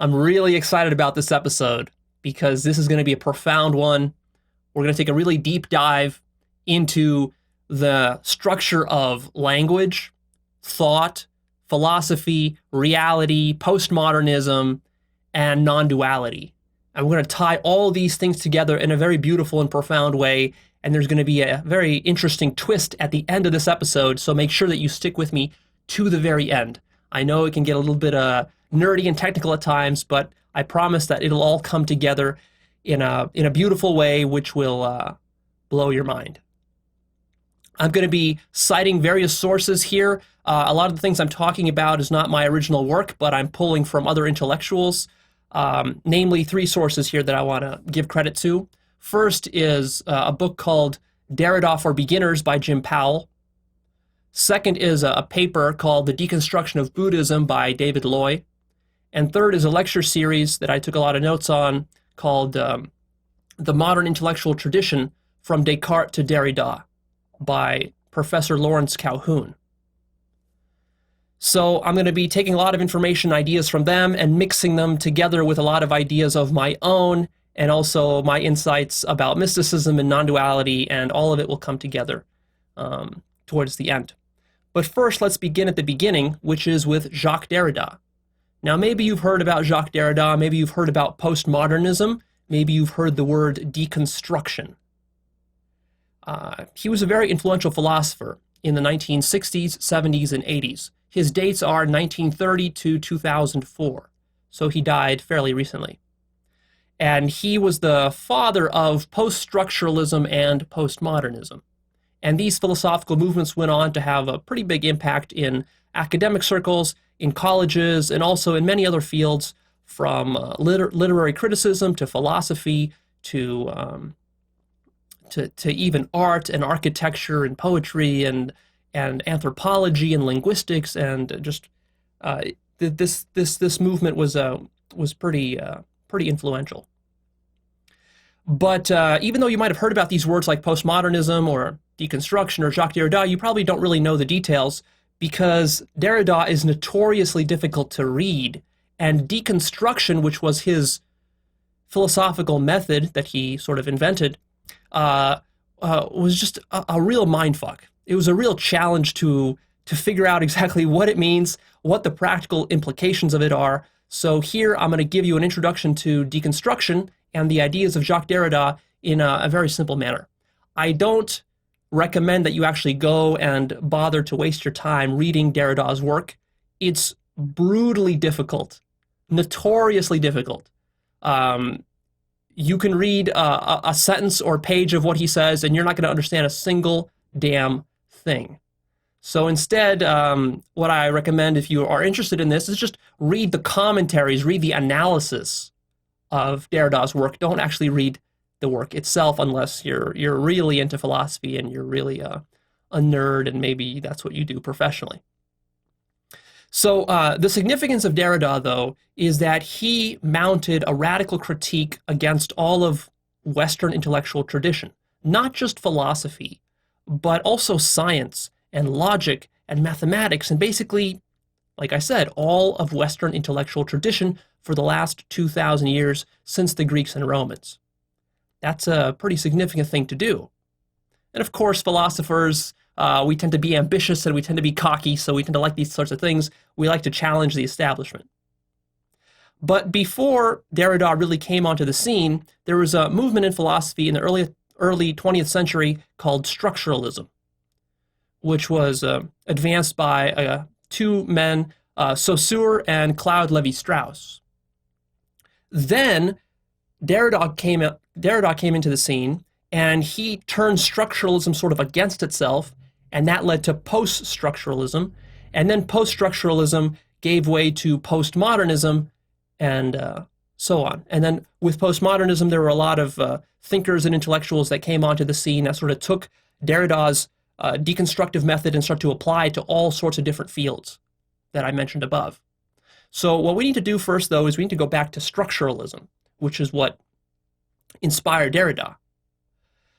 I'm really excited about this episode because this is going to be a profound one. We're going to take a really deep dive into the structure of language, thought, philosophy, reality, postmodernism, and non-duality. And we're going to tie all these things together in a very beautiful and profound way. And there's going to be a very interesting twist at the end of this episode, so make sure that you stick with me to the very end. I know it can get a little bit nerdy and technical at times, but I promise that it'll all come together in a beautiful way, which will blow your mind. I'm going to be citing various sources here. A lot of the things I'm talking about is not my original work, but I'm pulling from other intellectuals, namely three sources here that I want to give credit to. First is a book called Derrida for Beginners by Jim Powell. Second is a paper called The Deconstruction of Buddhism by David Loy. And third is a lecture series that I took a lot of notes on called The Modern Intellectual Tradition from Descartes to Derrida by Professor Lawrence Calhoun. So I'm going to be taking a lot of information, ideas from them, and mixing them together with a lot of ideas of my own, and also my insights about mysticism and non-duality, and all of it will come together towards the end. But first, let's begin at the beginning, which is with Jacques Derrida. Now, maybe you've heard about Jacques Derrida, maybe you've heard about postmodernism, maybe you've heard the word deconstruction. He was a very influential philosopher in the 1960s, 70s, and 80s. His dates are 1930 to 2004, so he died fairly recently. And he was the father of post-structuralism and postmodernism. And these philosophical movements went on to have a pretty big impact in academic circles, in colleges, and also in many other fields, from literary criticism to philosophy to even art and architecture and poetry and anthropology and linguistics, and just this movement was pretty influential. But even though you might have heard about these words like postmodernism or deconstruction or Jacques Derrida, you probably don't really know the details, because Derrida is notoriously difficult to read, and deconstruction, which was his philosophical method that he sort of invented, was just a real mindfuck. It was a real challenge to figure out exactly what it means, what the practical implications of it are. So here I'm going to give you an introduction to deconstruction and the ideas of Jacques Derrida in a very simple manner. I don't recommend that you actually go and bother to waste your time reading Derrida's work. It's brutally difficult, notoriously difficult. You can read a sentence or page of what he says, and you're not going to understand a single damn thing. So instead, what I recommend if you are interested in this is just read the commentaries, read the analysis of Derrida's work. Don't actually read the work itself unless you're really into philosophy and you're really a nerd, and maybe that's what you do professionally. So the significance of Derrida, though, is that he mounted a radical critique against all of Western intellectual tradition, not just philosophy, but also science and logic and mathematics, and basically, like I said, all of Western intellectual tradition for the last 2,000 years since the Greeks and Romans. That's a pretty significant thing to do. And of course, philosophers, we tend to be ambitious and we tend to be cocky, so we tend to like these sorts of things. We like to challenge the establishment. But before Derrida really came onto the scene, there was a movement in philosophy in the early 20th century called structuralism, which was advanced by two men, Saussure and Claude Lévi-Strauss. Then Derrida came into the scene, and he turned structuralism sort of against itself, and that led to post-structuralism, and then post-structuralism gave way to postmodernism, and so on. And then with postmodernism, there were a lot of thinkers and intellectuals that came onto the scene that sort of took Derrida's deconstructive method and started to apply it to all sorts of different fields that I mentioned above. So what we need to do first, though, is we need to go back to structuralism, which is what inspired Derrida.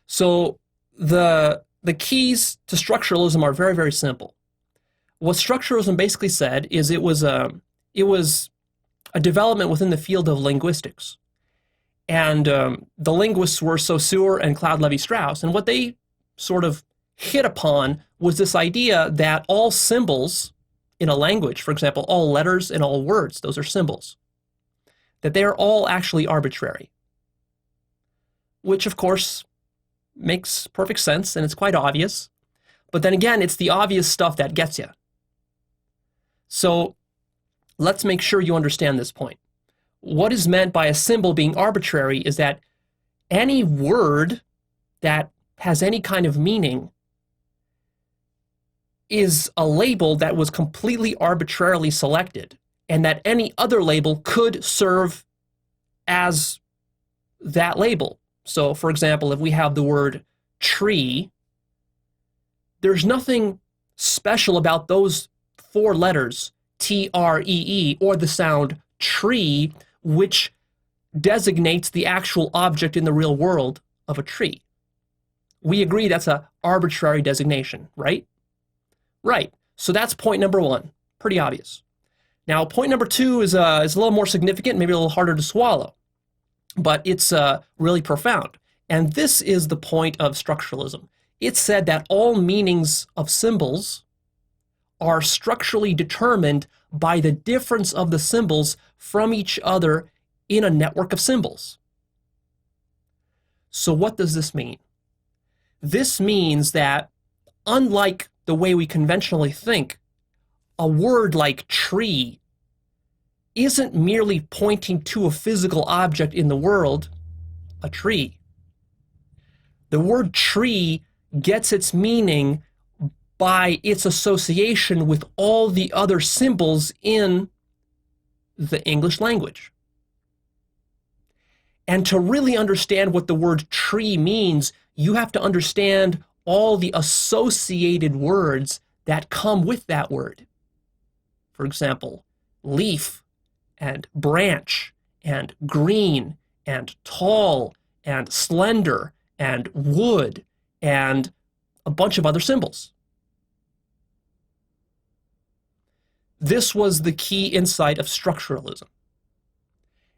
So the keys to structuralism are very, very simple. What structuralism basically said is it was a development within the field of linguistics. And the linguists were Saussure and Claude Lévi-Strauss. And what they sort of hit upon was this idea that all symbols in a language, for example, all letters and all words, those are symbols, that they are all actually arbitrary. Which, of course, makes perfect sense, and it's quite obvious. But then again, it's the obvious stuff that gets you. So let's make sure you understand this point. What is meant by a symbol being arbitrary is that any word that has any kind of meaning is a label that was completely arbitrarily selected, and that any other label could serve as that label. So, for example, if we have the word tree, there's nothing special about those 4 letters, T-R-E-E, or the sound tree, which designates the actual object in the real world of a tree. We agree that's an arbitrary designation, right? Right. So that's point number 1. Pretty obvious. Now, point number 2 is a little more significant, maybe a little harder to swallow, but it's really profound. And this is the point of structuralism. It said that all meanings of symbols are structurally determined by the difference of the symbols from each other in a network of symbols. So what does this mean? This means that, unlike the way we conventionally think, a word like tree isn't merely pointing to a physical object in the world, a tree. The word tree gets its meaning by its association with all the other symbols in the English language. And to really understand what the word tree means, you have to understand all the associated words that come with that word. For example, leaf and branch and green and tall and slender and wood and a bunch of other symbols. This was the key insight of structuralism.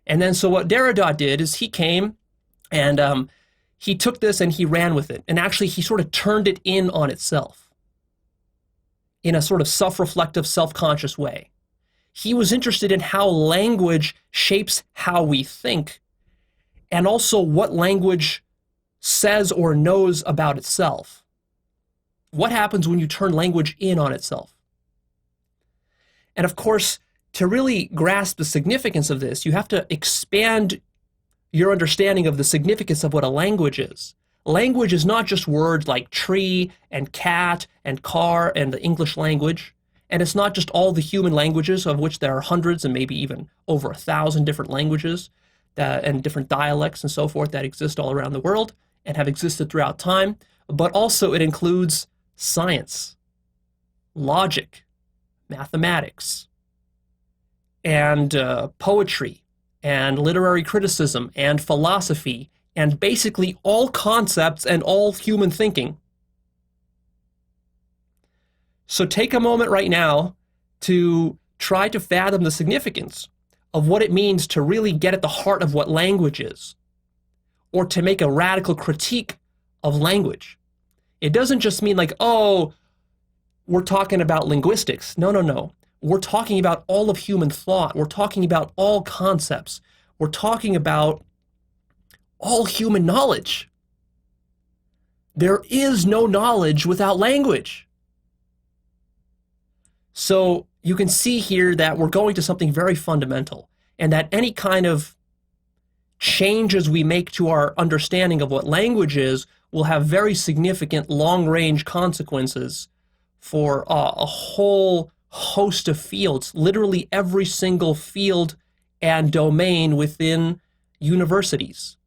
And then so what Derrida did is he came and he took this and he ran with it. And actually he sort of turned it in on itself in a sort of self-reflective, self-conscious way. He was interested in how language shapes how we think, and also what language says or knows about itself. What happens when you turn language in on itself? And of course, to really grasp the significance of this, you have to expand your understanding of the significance of what a language is. Language is not just words like tree and cat and car and the English language. And it's not just all the human languages, of which there are hundreds and maybe even over 1,000 different languages and different dialects and so forth that exist all around the world and have existed throughout time. But also it includes science, logic, mathematics, and poetry, and literary criticism, and philosophy, and basically all concepts and all human thinking. So take a moment right now to try to fathom the significance of what it means to really get at the heart of what language is, or to make a radical critique of language. It doesn't just mean like, oh, we're talking about linguistics. No, no, no. We're talking about all of human thought. We're talking about all concepts. We're talking about all human knowledge. There is no knowledge without language. So you can see here that we're going to something very fundamental, and that any kind of changes we make to our understanding of what language is will have very significant long-range consequences for a whole host of fields, literally every single field and domain within universities.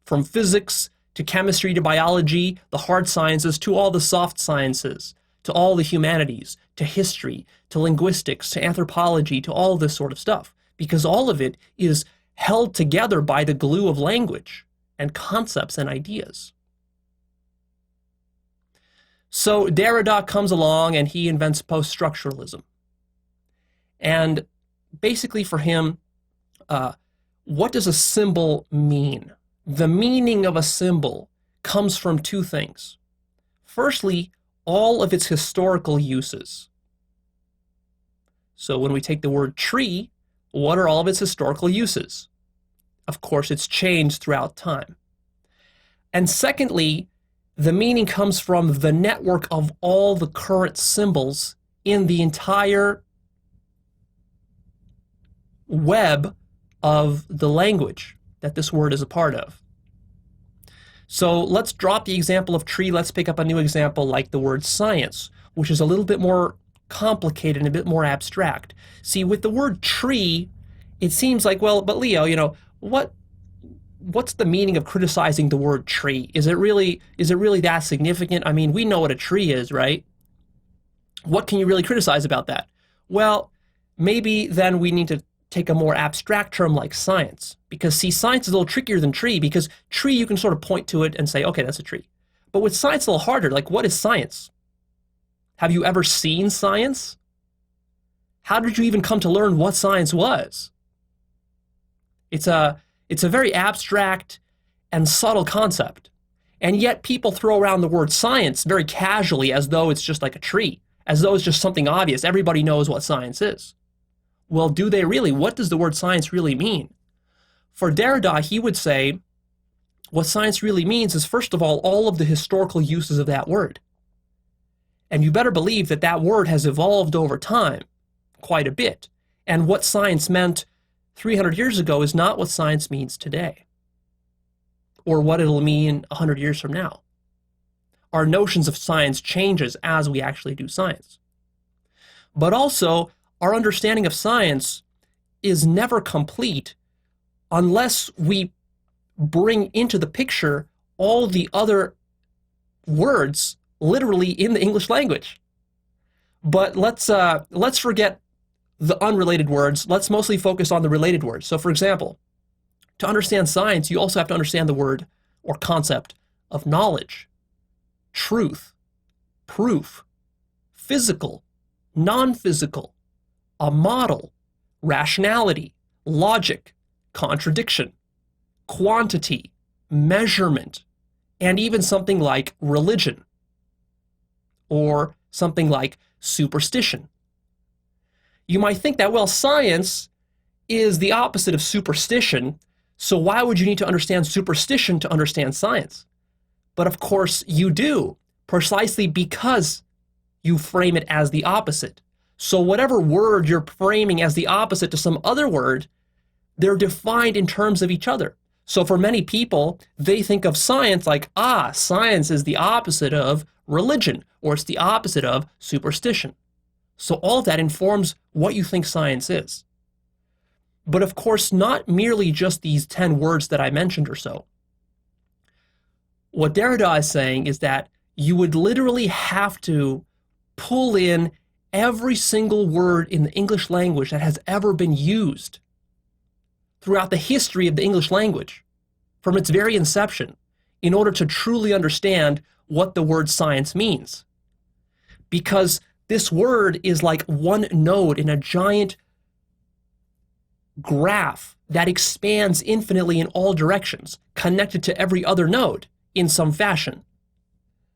From physics to chemistry to biology, the hard sciences, to all the soft sciences, to all the humanities, to history, to linguistics, to anthropology, to all this sort of stuff. Because all of it is held together by the glue of language and concepts and ideas. So Derrida comes along and he invents post-structuralism. And basically for him, what does a symbol mean? The meaning of a symbol comes from two things. Firstly, all of its historical uses. So when we take the word tree, what are all of its historical uses? Of course, it's changed throughout time. And secondly, the meaning comes from the network of all the current symbols in the entire web of the language that this word is a part of. So let's drop the example of tree. Let's pick up a new example like the word science, which is a little bit more complicated and a bit more abstract. See, with the word tree, it seems like, well, but Leo, what's the meaning of criticizing the word tree? Is it really that significant? I mean, we know what a tree is, right? What can you really criticize about that? Well, maybe then we need to take a more abstract term like science, because see, science is a little trickier than tree, because tree you can sort of point to it and say, okay, that's a tree. But with science, it's a little harder. Like, what is science? Have you ever seen science? How did you even come to learn what science was? It's a very abstract and subtle concept. And yet people throw around the word science very casually as though it's just like a tree, as though it's just something obvious. Everybody knows what science is. Well, do they really? What does the word science really mean? For Derrida, he would say what science really means is, first of all of the historical uses of that word. And you better believe that that word has evolved over time quite a bit. And what science meant 300 years ago is not what science means today, or what it'll mean 100 years from now. Our notions of science changes as we actually do science. But also, our understanding of science is never complete unless we bring into the picture all the other words literally in the English language. But let's forget the unrelated words. Let's mostly focus on the related words. So for example, to understand science, you also have to understand the word or concept of knowledge, truth, proof, physical, non-physical, a model, rationality, logic, contradiction, quantity, measurement, and even something like religion or something like superstition. You might think that, well, science is the opposite of superstition, so why would you need to understand superstition to understand science? But of course you do, precisely because you frame it as the opposite. So whatever word you're framing as the opposite to some other word, they're defined in terms of each other. So for many people, they think of science like, science is the opposite of religion, or it's the opposite of superstition. So all of that informs what you think science is. But of course, not merely just these 10 words that I mentioned or so. What Derrida is saying is that you would literally have to pull in every single word in the English language that has ever been used throughout the history of the English language, from its very inception, in order to truly understand what the word science means. Because this word is like one node in a giant graph that expands infinitely in all directions, connected to every other node in some fashion.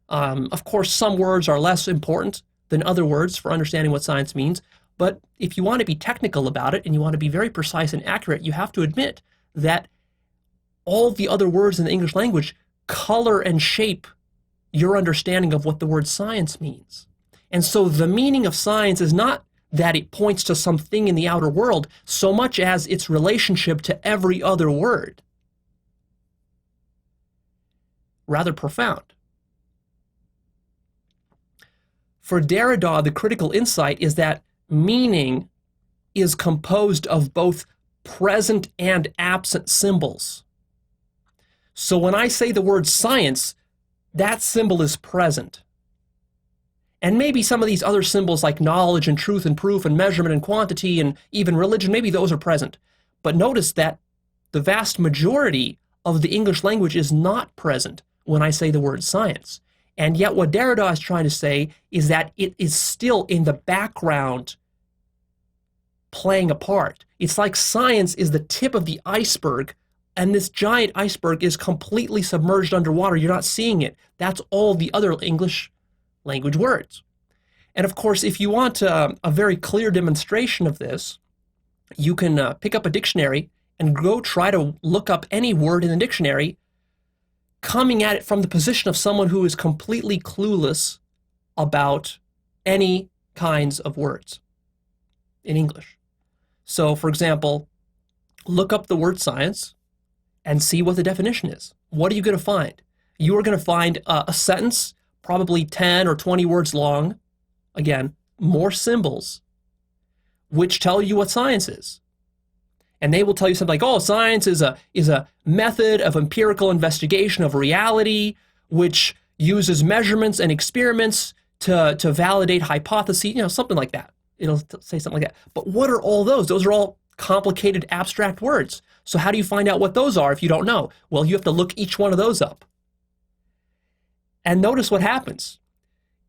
Of course, some words are less important than other words for understanding what science means, but if you want to be technical about it and you want to be very precise and accurate, you have to admit that all the other words in the English language color and shape your understanding of what the word science means. And so the meaning of science is not that it points to something in the outer world so much as its relationship to every other word. Rather profound. For Derrida, the critical insight is that meaning is composed of both present and absent symbols. So when I say the word science, that symbol is present. And maybe some of these other symbols like knowledge and truth and proof and measurement and quantity and even religion, maybe those are present. But notice that the vast majority of the English language is not present when I say the word science. And yet what Derrida is trying to say is that it is still in the background playing a part. It's like science is the tip of the iceberg, and this giant iceberg is completely submerged underwater. You're not seeing it. That's all the other English language words. And of course, if you want a very clear demonstration of this, you can pick up a dictionary and go try to look up any word in the dictionary, coming at it from the position of someone who is completely clueless about any kinds of words in English. So, for example, look up the word science and see what the definition is. What are you going to find? You are going to find a sentence, probably 10 or 20 words long, again, more symbols, which tell you what science is. And they will tell you something like, oh, science is a method of empirical investigation of reality, which uses measurements and experiments to validate hypotheses, something like that. It'll say something like that. But what are all those? Those are all complicated, abstract words. So how do you find out what those are if you don't know? Well, you have to look each one of those up. And notice what happens.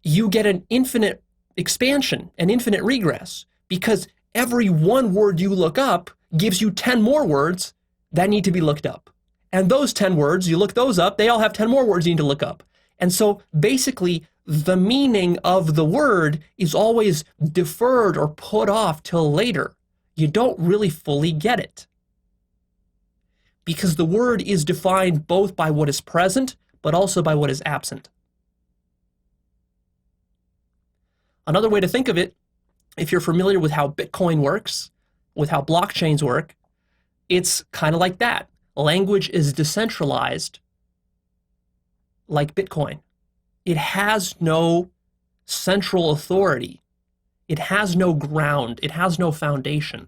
You get an infinite expansion, an infinite regress, because every one word you look up gives you 10 more words that need to be looked up. And those 10 words, you look those up, they all have 10 more words you need to look up. And so basically, the meaning of the word is always deferred or put off till later. You don't really fully get it. Because the word is defined both by what is present, but also by what is absent. Another way to think of it, if you're familiar with how Bitcoin works, with how blockchains work, it's kind of like that. Language is decentralized like Bitcoin. It has no central authority. It has no ground. It has no foundation.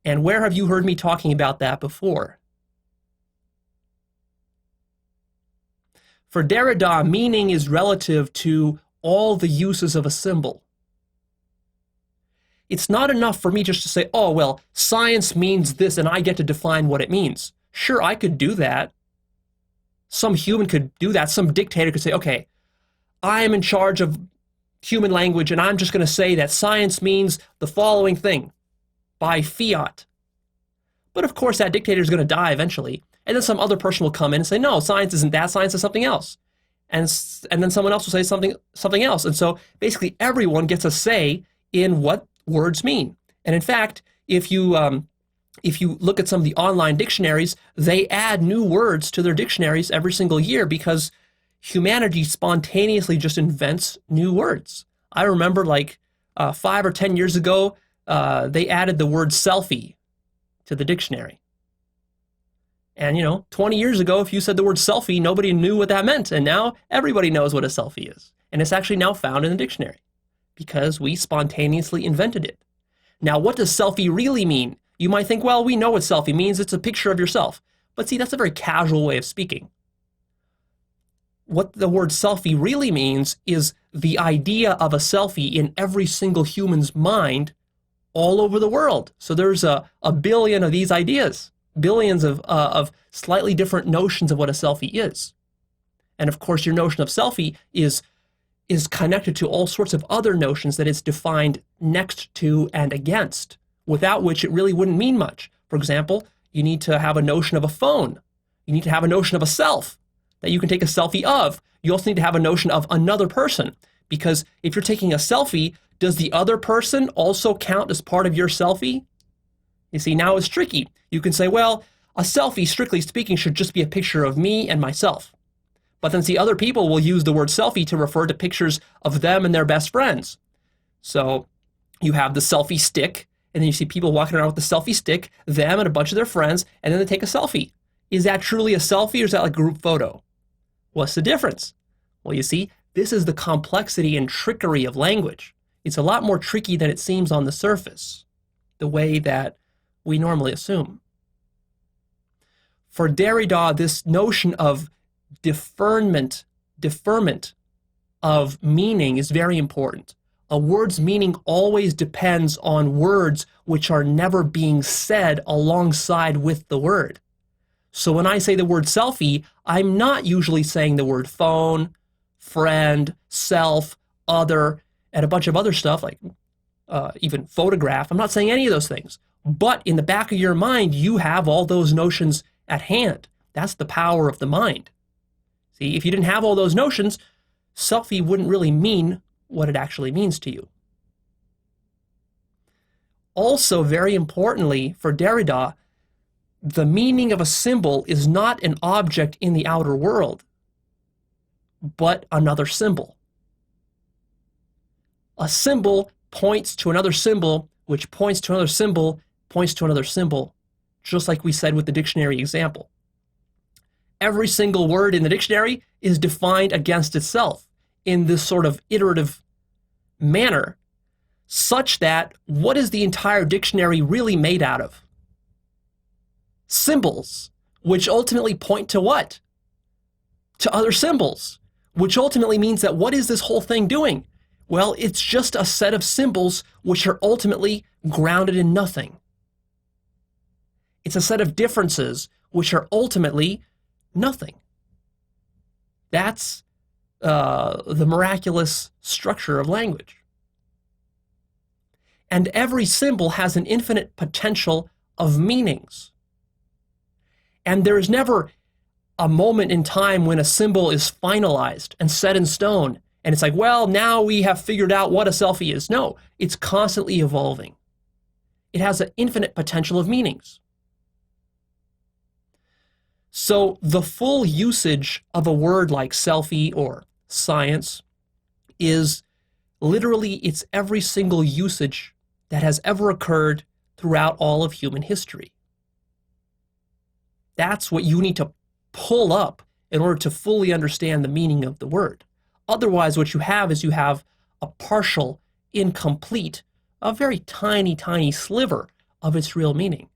And where have you heard me talking about that before? For Derrida, meaning is relative to all the uses of a symbol. It's not enough for me just to say, oh, well, science means this and I get to define what it means. Sure, I could do that. Some human could do that. Some dictator could say, okay, I am in charge of human language and I'm just going to say that science means the following thing by fiat. But of course, that dictator is going to die eventually. And then some other person will come in and say, no, science isn't that, science is something else. And then someone else will say something else. And so basically everyone gets a say in what words mean. And in fact, if you look at some of the online dictionaries, they add new words to their dictionaries every single year because humanity spontaneously just invents new words. I remember 5 or 10 years ago, they added the word selfie to the dictionary. And 20 years ago, if you said the word selfie, nobody knew what that meant. And now everybody knows what a selfie is. And it's actually now found in the dictionary because we spontaneously invented it. Now, what does selfie really mean? You might think, well, we know what selfie means. It's a picture of yourself. But see, that's a very casual way of speaking. What the word selfie really means is the idea of a selfie in every single human's mind all over the world. So there's a billion of these ideas, billions of slightly different notions of what a selfie is. And of course, your notion of selfie is connected to all sorts of other notions that it's defined next to and against, without which it really wouldn't mean much. For example, you need to have a notion of a phone. You need to have a notion of a self that you can take a selfie of. You also need to have a notion of another person, because if you're taking a selfie, does the other person also count as part of your selfie? You see, now it's tricky. You can say, well, a selfie, strictly speaking, should just be a picture of me and myself. But then see, other people will use the word selfie to refer to pictures of them and their best friends. So you have the selfie stick, and then you see people walking around with the selfie stick, them and a bunch of their friends, and then they take a selfie. Is that truly a selfie, or is that like a group photo? What's the difference? Well, you see, this is the complexity and trickery of language. It's a lot more tricky than it seems on the surface, the way that we normally assume. For Derrida, this notion of deferment of meaning is very important. A word's meaning always depends on words which are never being said alongside with the word. So when I say the word selfie, I'm not usually saying the word phone, friend, self, other, and a bunch of other stuff like even photograph. I'm not saying any of those things. But in the back of your mind, you have all those notions at hand. That's the power of the mind. See, if you didn't have all those notions, selfie wouldn't really mean what it actually means to you. Also, very importantly, for Derrida, the meaning of a symbol is not an object in the outer world, but another symbol. A symbol points to another symbol, which points to another symbol, points to another symbol, just like we said with the dictionary example. Every single word in the dictionary is defined against itself in this sort of iterative manner, such that what is the entire dictionary really made out of? Symbols, which ultimately point to what? To other symbols, which ultimately means that what is this whole thing doing? Well, it's just a set of symbols which are ultimately grounded in nothing. It's a set of differences which are ultimately nothing. That's the miraculous structure of language. And every symbol has an infinite potential of meanings. And there is never a moment in time when a symbol is finalized and set in stone, and it's like, well, now we have figured out what a selfie is. No, it's constantly evolving. It has an infinite potential of meanings. So the full usage of a word like selfie or science is literally its every single usage that has ever occurred throughout all of human history. That's what you need to pull up in order to fully understand the meaning of the word. Otherwise, what you have is you have a partial, incomplete, a very tiny, tiny sliver of its real meaning.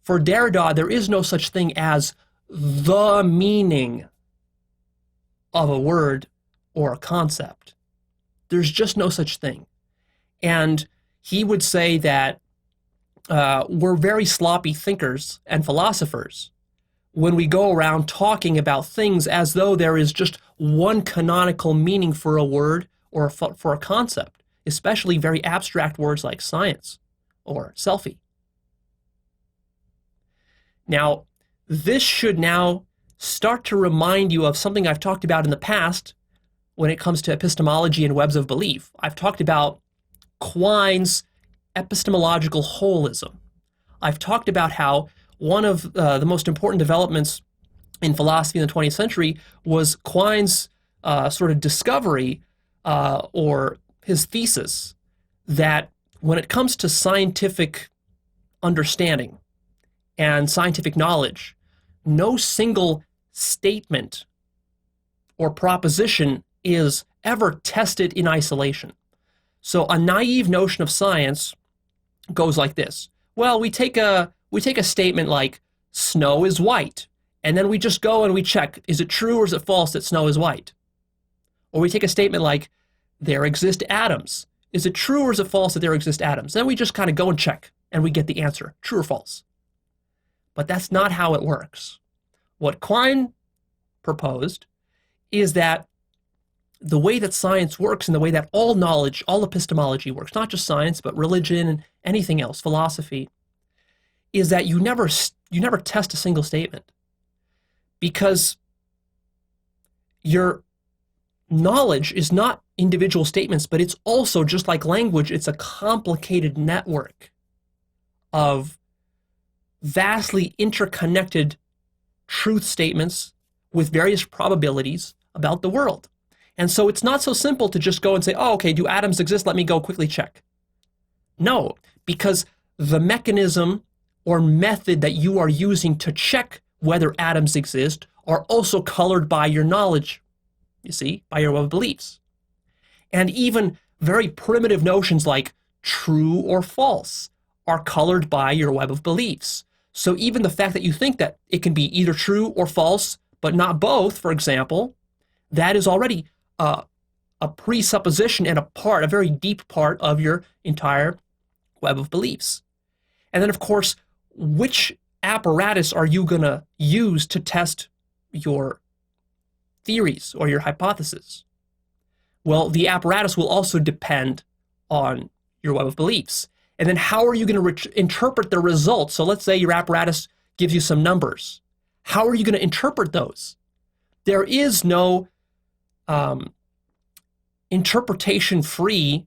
For Derrida, there is no such thing as the meaning of a word or a concept. There's just no such thing. And he would say that we're very sloppy thinkers and philosophers when we go around talking about things as though there is just one canonical meaning for a word or for a concept, especially very abstract words like science or selfie. Now, this should now start to remind you of something I've talked about in the past when it comes to epistemology and webs of belief. I've talked about Quine's epistemological holism. I've talked about how one of the most important developments in philosophy in the 20th century was Quine's sort of discovery or his thesis that when it comes to scientific understanding and scientific knowledge, no single statement or proposition is ever tested in isolation. So a naive notion of science goes like this. Well, we take a statement like snow is white, and then we just go and we check, is it true or is it false that snow is white? Or we take a statement like there exist atoms. Is it true or is it false that there exist atoms? Then we just kind of go and check and we get the answer, true or false. But that's not how it works. What Quine proposed is that the way that science works and the way that all knowledge, all epistemology works, not just science, but religion and anything else, philosophy, is that you never test a single statement, because your knowledge is not individual statements, but it's also, just like language, it's a complicated network of vastly interconnected truth statements with various probabilities about the world. And so it's not so simple to just go and say, oh, okay, do atoms exist? Let me go quickly check. No, because the mechanism or method that you are using to check whether atoms exist are also colored by your knowledge, you see, by your web of beliefs. And even very primitive notions like true or false are colored by your web of beliefs. So even the fact that you think that it can be either true or false, but not both, for example, that is already a presupposition and a very deep part of your entire web of beliefs. And then, of course, which apparatus are you going to use to test your theories or your hypothesis? Well, the apparatus will also depend on your web of beliefs. And then how are you going to interpret the results? So let's say your apparatus gives you some numbers. How are you going to interpret those? There is no interpretation-free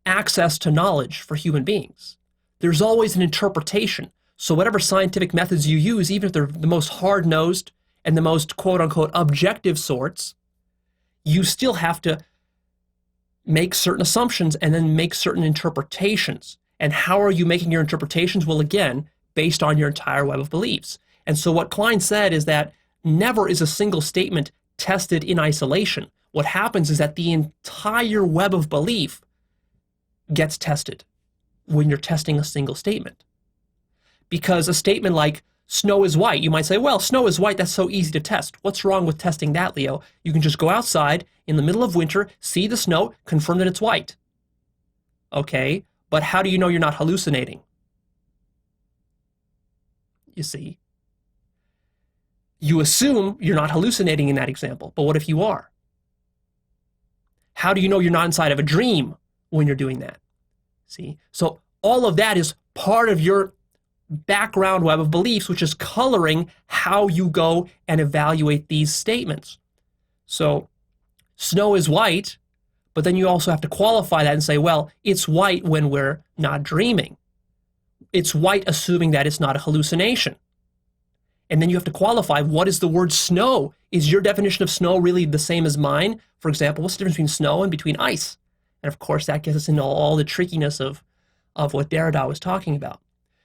access to knowledge for human beings. There's always an interpretation. So whatever scientific methods you use, even if they're the most hard-nosed and the most quote-unquote objective sorts, you still have to make certain assumptions and then make certain interpretations. And how are you making your interpretations? Well, again, based on your entire web of beliefs. And so what Klein said is that never is a single statement tested in isolation. What happens is that the entire web of belief gets tested when you're testing a single statement. Because a statement like snow is white, you might say, well, snow is white, that's so easy to test. What's wrong with testing that, Leo? You can just go outside in the middle of winter, see the snow, confirm that it's white. Okay, but how do you know you're not hallucinating? You see, you assume you're not hallucinating in that example, but what if you are? How do you know you're not inside of a dream when you're doing that? See, so all of that is part of your background web of beliefs, which is coloring how you go and evaluate these statements. So snow is white, but then you also have to qualify that and say, well, it's white when we're not dreaming. It's white assuming that it's not a hallucination. And then you have to qualify, what is the word snow? Is your definition of snow really the same as mine? For example, what's the difference between snow and between ice? And of course, that gets us into all the trickiness of what Derrida was talking about.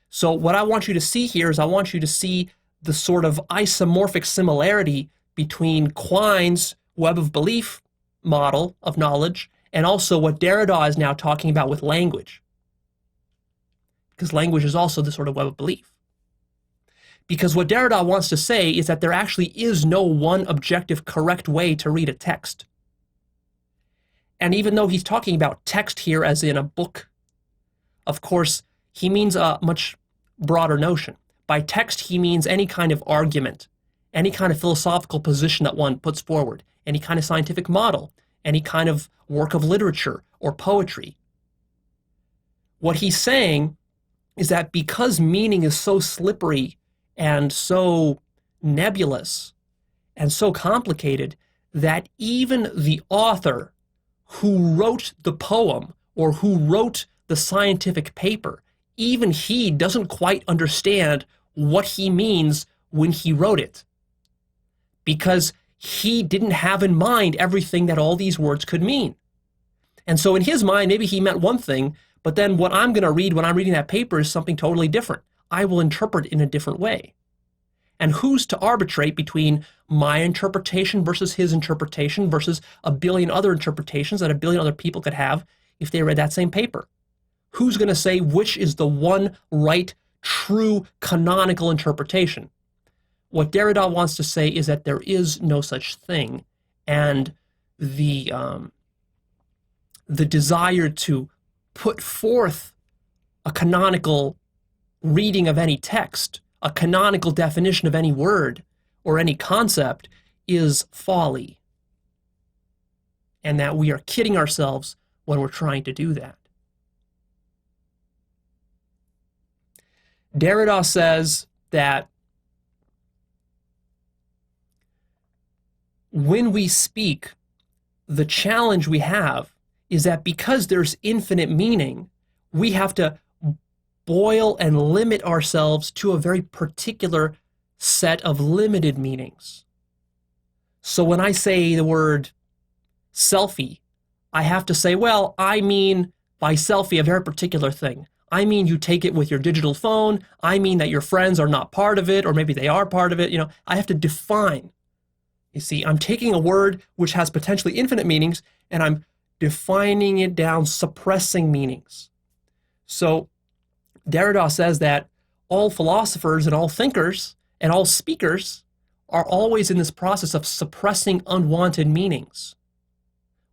So what I want you to see here is I want you to see the sort of isomorphic similarity between Quine's web of belief model of knowledge and also what Derrida is now talking about with language. Because language is also the sort of web of belief. Because what Derrida wants to say is that there actually is no one objective correct way to read a text. And even though he's talking about text here as in a book, of course, he means a much broader notion. By text, he means any kind of argument, any kind of philosophical position that one puts forward, any kind of scientific model, any kind of work of literature or poetry. What he's saying is that because meaning is so slippery and so nebulous and so complicated, that even the author who wrote the poem or who wrote the scientific paper, even he doesn't quite understand what he means when he wrote it, because he didn't have in mind everything that all these words could mean. And so in his mind, maybe he meant one thing, but then what I'm going to read when I'm reading that paper is something totally different. I will interpret in a different way. And who's to arbitrate between my interpretation versus his interpretation versus a billion other interpretations that a billion other people could have if they read that same paper? Who's going to say which is the one right, true, canonical interpretation? What Derrida wants to say is that there is no such thing, and the desire to put forth a canonical reading of any text, a canonical definition of any word or any concept is folly, and that we are kidding ourselves when we're trying to do that. Derrida says that when we speak, the challenge we have is that because there's infinite meaning, we have to boil and limit ourselves to a very particular set of limited meanings. So when I say the word selfie, I have to say, well, I mean by selfie a very particular thing. I mean you take it with your digital phone. I mean that your friends are not part of it, or maybe they are part of it. You know, I have to define. You see, I'm taking a word which has potentially infinite meanings, and I'm defining it down, suppressing meanings. So Derrida says that all philosophers and all thinkers and all speakers are always in this process of suppressing unwanted meanings,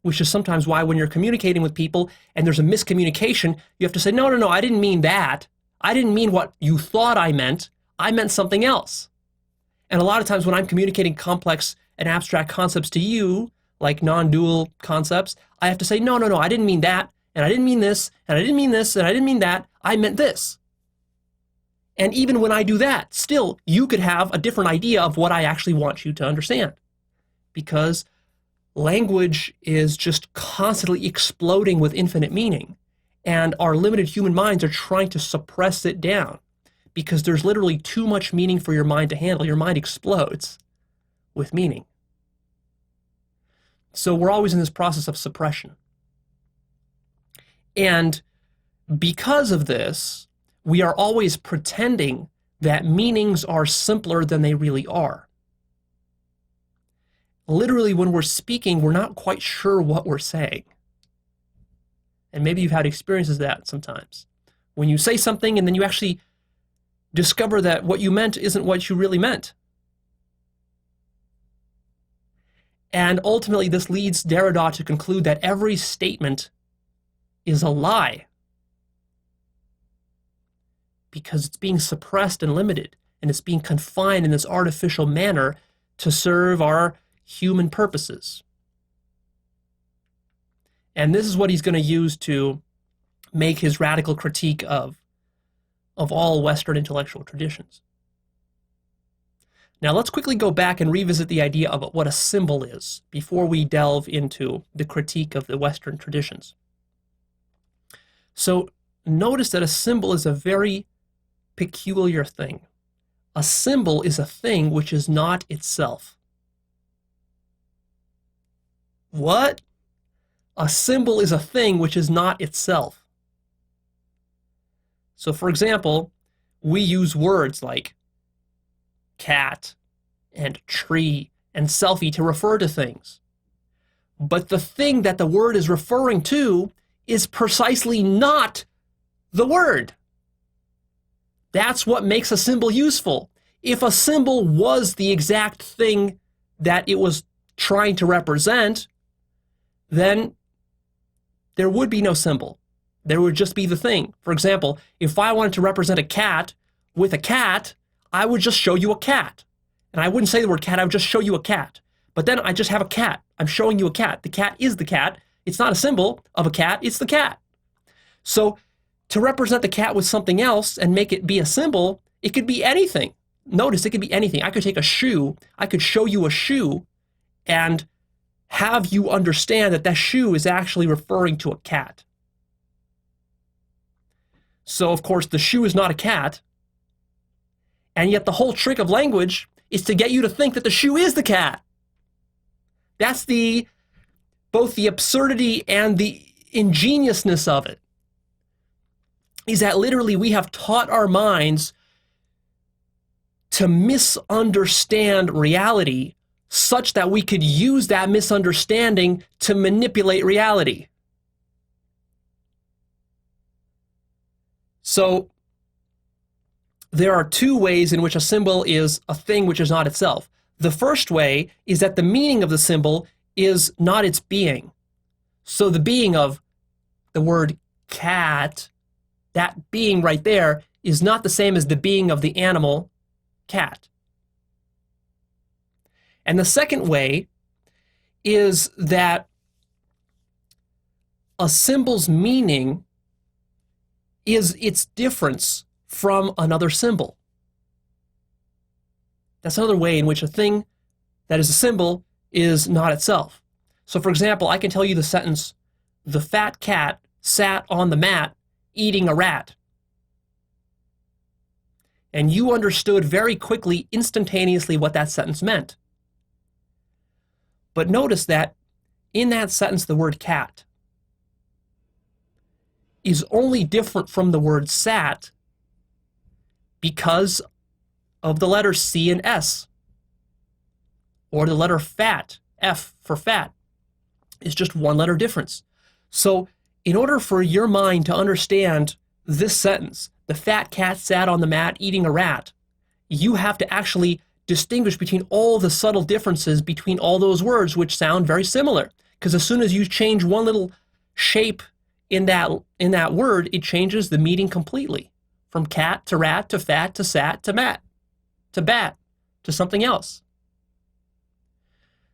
which is sometimes why when you're communicating with people and there's a miscommunication, you have to say, no, no, no, I didn't mean that. I didn't mean what you thought I meant something else. And a lot of times when I'm communicating complex and abstract concepts to you, like non-dual concepts, I have to say, no, no, no, I didn't mean that. and I didn't mean this, and I didn't mean this, and I didn't mean that. I meant this. And even when I do that, still, you could have a different idea of what I actually want you to understand. Because language is just constantly exploding with infinite meaning. And our limited human minds are trying to suppress it down because there's literally too much meaning for your mind to handle. Your mind explodes with meaning. So we're always in this process of suppression. And because of this, we are always pretending that meanings are simpler than they really are. Literally, when we're speaking, we're not quite sure what we're saying. And maybe you've had experiences of that sometimes. When you say something and then you actually discover that what you meant isn't what you really meant. And ultimately, this leads Derrida to conclude that every statement is a lie because it's being suppressed and limited, and it's being confined in this artificial manner to serve our human purposes. And this is what he's going to use to make his radical critique of all Western intellectual traditions. Now let's quickly go back and revisit the idea of what a symbol is before we delve into the critique of the Western traditions. So notice that a symbol is a very peculiar thing. A symbol is a thing which is not itself. What? A symbol is a thing which is not itself. So for example, we use words like cat and tree and selfie to refer to things. But the thing that the word is referring to is precisely not the word. That's what makes a symbol useful. If a symbol was the exact thing that it was trying to represent, then there would be no symbol. There would just be the thing. For example, if I wanted to represent a cat with a cat, I would just show you a cat. And I wouldn't say the word cat, I would just show you a cat. But then I just have a cat. I'm showing you a cat. The cat is the cat. It's not a symbol of a cat, it's the cat. So to represent the cat with something else and make it be a symbol, it could be anything. Notice, it could be anything. I could take a shoe, I could show you a shoe, and have you understand that that shoe is actually referring to a cat. So, of course, the shoe is not a cat, and yet the whole trick of language is to get you to think that the shoe is the cat. That's both the absurdity and the ingeniousness of it, is that literally we have taught our minds to misunderstand reality such that we could use that misunderstanding to manipulate reality. So there are two ways in which a symbol is a thing which is not itself. The first way is that the meaning of the symbol is not its being. So the being of the word cat, that being right there, is not the same as the being of the animal cat. And the second way is that a symbol's meaning is its difference from another symbol. That's another way in which a thing that is a symbol is not itself. So for example, I can tell you the sentence, "The fat cat sat on the mat eating a rat." And you understood very quickly, instantaneously, what that sentence meant. But notice that in that sentence, the word cat is only different from the word sat because of the letters C and S, or the letter fat, F for fat, is just one letter difference. So in order for your mind to understand this sentence, "The fat cat sat on the mat eating a rat," you have to actually distinguish between all the subtle differences between all those words which sound very similar. Because as soon as you change one little shape in that word, it changes the meaning completely. From cat to rat to fat to sat to mat to bat to something else.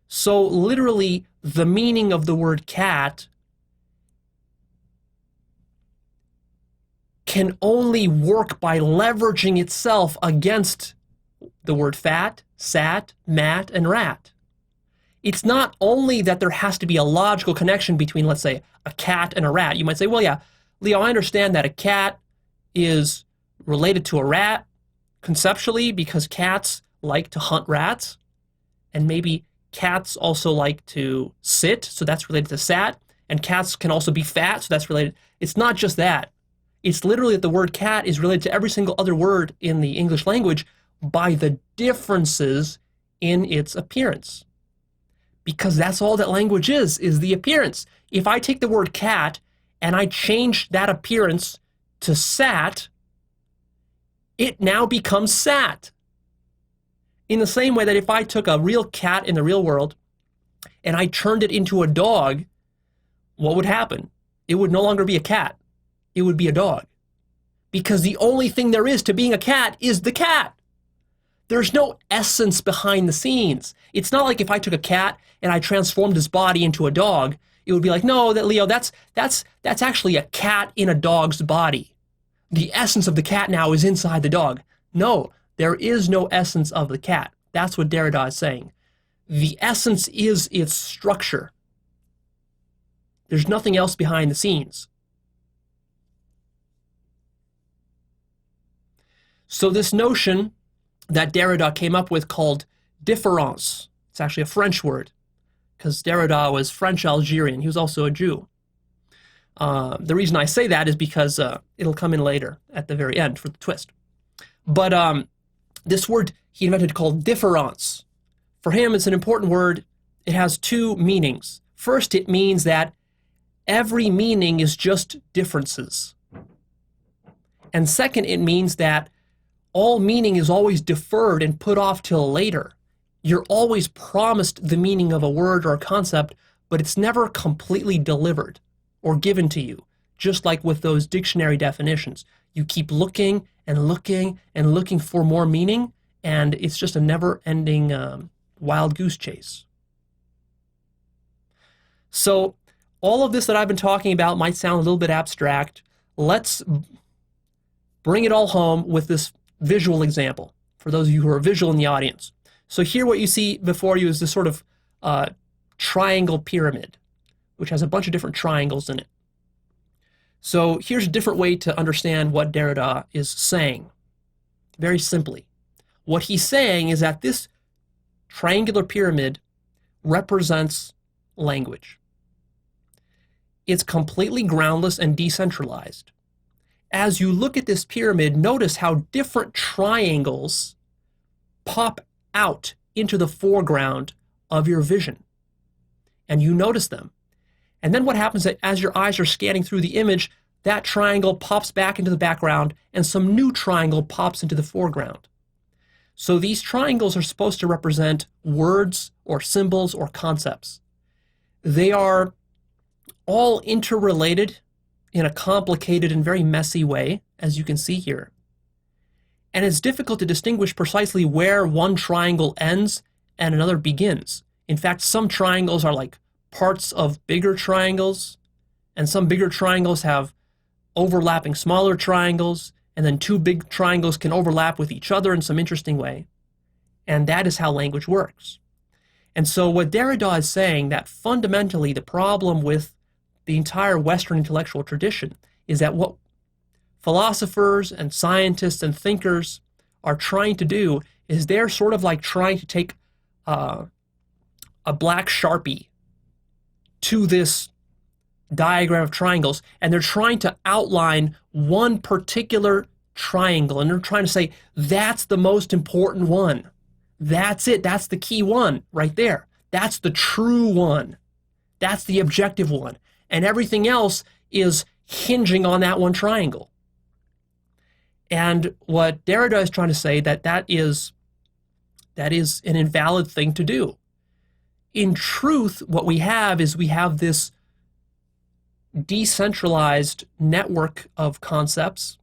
So literally, the meaning of the word cat can only work by leveraging itself against the word fat, sat, mat, and rat. It's not only that there has to be a logical connection between, let's say, a cat and a rat. You might say, well, yeah, Leo, I understand that a cat is related to a rat conceptually because cats like to hunt rats, and maybe cats also like to sit, so that's related to sat, and cats can also be fat, so that's related. It's not just that. It's literally that the word cat is related to every single other word in the English language by the differences in its appearance. Because that's all that language is the appearance. If I take the word cat and I change that appearance to sat, it now becomes sat. In the same way that if I took a real cat in the real world and I turned it into a dog, what would happen? It would no longer be a cat. It would be a dog. Because the only thing there is to being a cat is the cat. There's no essence behind the scenes. It's not like if I took a cat and I transformed his body into a dog, it would be like, no, that Leo, that's actually a cat in a dog's body. The essence of the cat now is inside the dog. No, there is no essence of the cat. That's what Derrida is saying. The essence is its structure. There's nothing else behind the scenes. So this notion that Derrida came up with called différance, it's actually a French word, because Derrida was French-Algerian. He was also a Jew. The reason I say that is because it'll come in later at the very end for the twist. But this word he invented called différance, for him it's an important word. It has two meanings. First, it means that every meaning is just differences. And second, it means that all meaning is always deferred and put off till later. You're always promised the meaning of a word or a concept, but it's never completely delivered or given to you, just like with those dictionary definitions. You keep looking and looking and looking for more meaning, and it's just a never-ending wild goose chase. So all of this that I've been talking about might sound a little bit abstract. Let's bring it all home with this visual example for those of you who are visual in the audience. So here what you see before you is this sort of triangle pyramid, which has a bunch of different triangles in it. So here's a different way to understand what Derrida is saying. Very simply, what he's saying is that this triangular pyramid represents language. It's completely groundless and decentralized. As you look at this pyramid, notice how different triangles pop out into the foreground of your vision. And you notice them. And then what happens is that as your eyes are scanning through the image, that triangle pops back into the background and some new triangle pops into the foreground. So these triangles are supposed to represent words or symbols or concepts. They are all interrelated in a complicated and very messy way, as you can see here. And it's difficult to distinguish precisely where one triangle ends and another begins. In fact, some triangles are like parts of bigger triangles, and some bigger triangles have overlapping smaller triangles, and then two big triangles can overlap with each other in some interesting way. And that is how language works. And so what Derrida is saying, that fundamentally the problem with the entire Western intellectual tradition is that what philosophers and scientists and thinkers are trying to do is they're sort of like trying to take a black Sharpie to this diagram of triangles, and they're trying to outline one particular triangle, and they're trying to say, that's the most important one. That's it. That's the key one right there. That's the true one. That's the objective one. And everything else is hinging on that one triangle. And what Derrida is trying to say that is an invalid thing to do. In truth, what we have this decentralized network of concepts,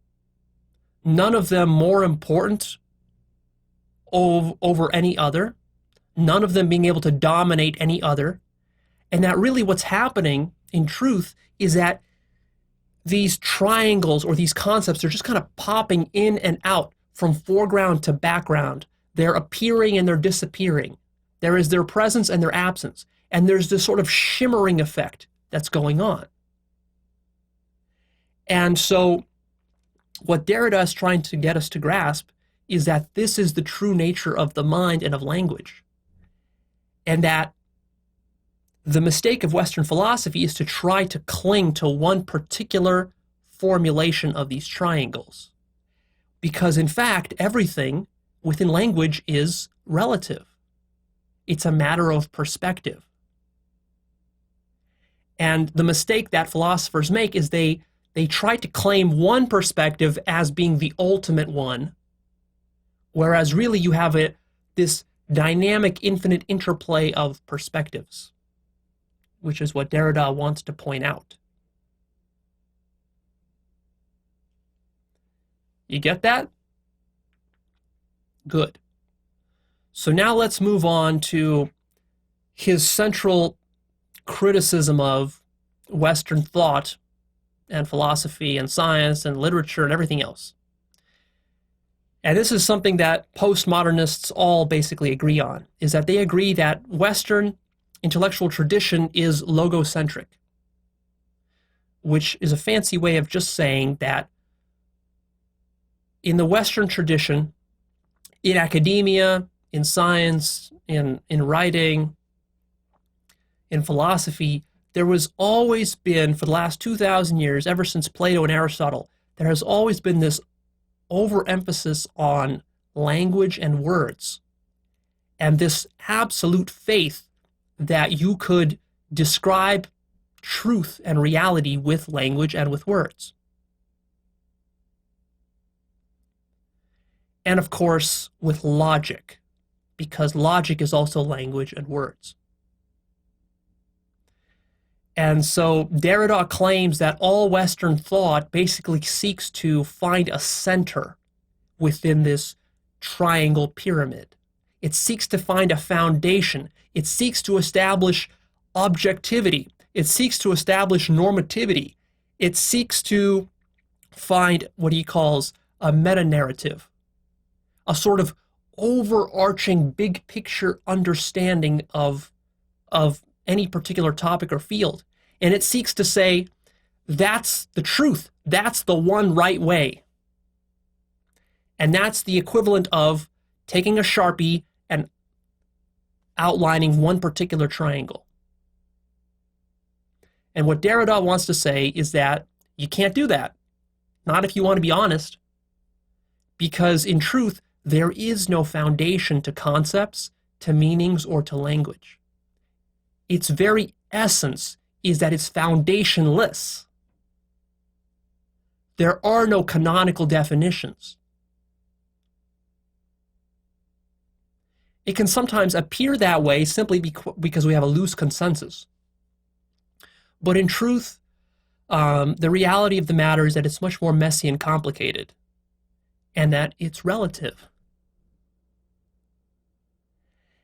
none of them more important over any other, none of them being able to dominate any other, and that really what's happening in truth is that these triangles or these concepts are just kind of popping in and out from foreground to background. They're appearing and they're disappearing. There is their presence and their absence. And there's this sort of shimmering effect that's going on. And so what Derrida is trying to get us to grasp is that this is the true nature of the mind and of language. And that the mistake of Western philosophy is to try to cling to one particular formulation of these triangles. Because in fact, everything within language is relative. It's a matter of perspective. And the mistake that philosophers make is they try to claim one perspective as being the ultimate one, whereas really you have this dynamic, infinite interplay of perspectives, which is what Derrida wants to point out. You get that? Good. So now let's move on to his central criticism of Western thought and philosophy and science and literature and everything else. And this is something that postmodernists all basically agree on, is that they agree that Western intellectual tradition is logocentric, which is a fancy way of just saying that in the Western tradition, in academia, in science, in writing, in philosophy, there has always been, for the last 2,000 years, ever since Plato and Aristotle, there has always been this overemphasis on language and words, and this absolute faith that you could describe truth and reality with language and with words. And of course, with logic, because logic is also language and words. And so Derrida claims that all Western thought basically seeks to find a center within this triangle pyramid. It seeks to find a foundation. It seeks to establish objectivity. It seeks to establish normativity. It seeks to find what he calls a meta-narrative, a sort of overarching big picture understanding of any particular topic or field. And it seeks to say, that's the truth. That's the one right way. And that's the equivalent of taking a Sharpie and outlining one particular triangle. And what Derrida wants to say is that you can't do that. Not if you want to be honest. Because in truth, there is no foundation to concepts, to meanings, or to language. Its very essence is that it's foundationless. There are no canonical definitions. It can sometimes appear that way simply because we have a loose consensus. But in truth, the reality of the matter is that it's much more messy and complicated, and that it's relative.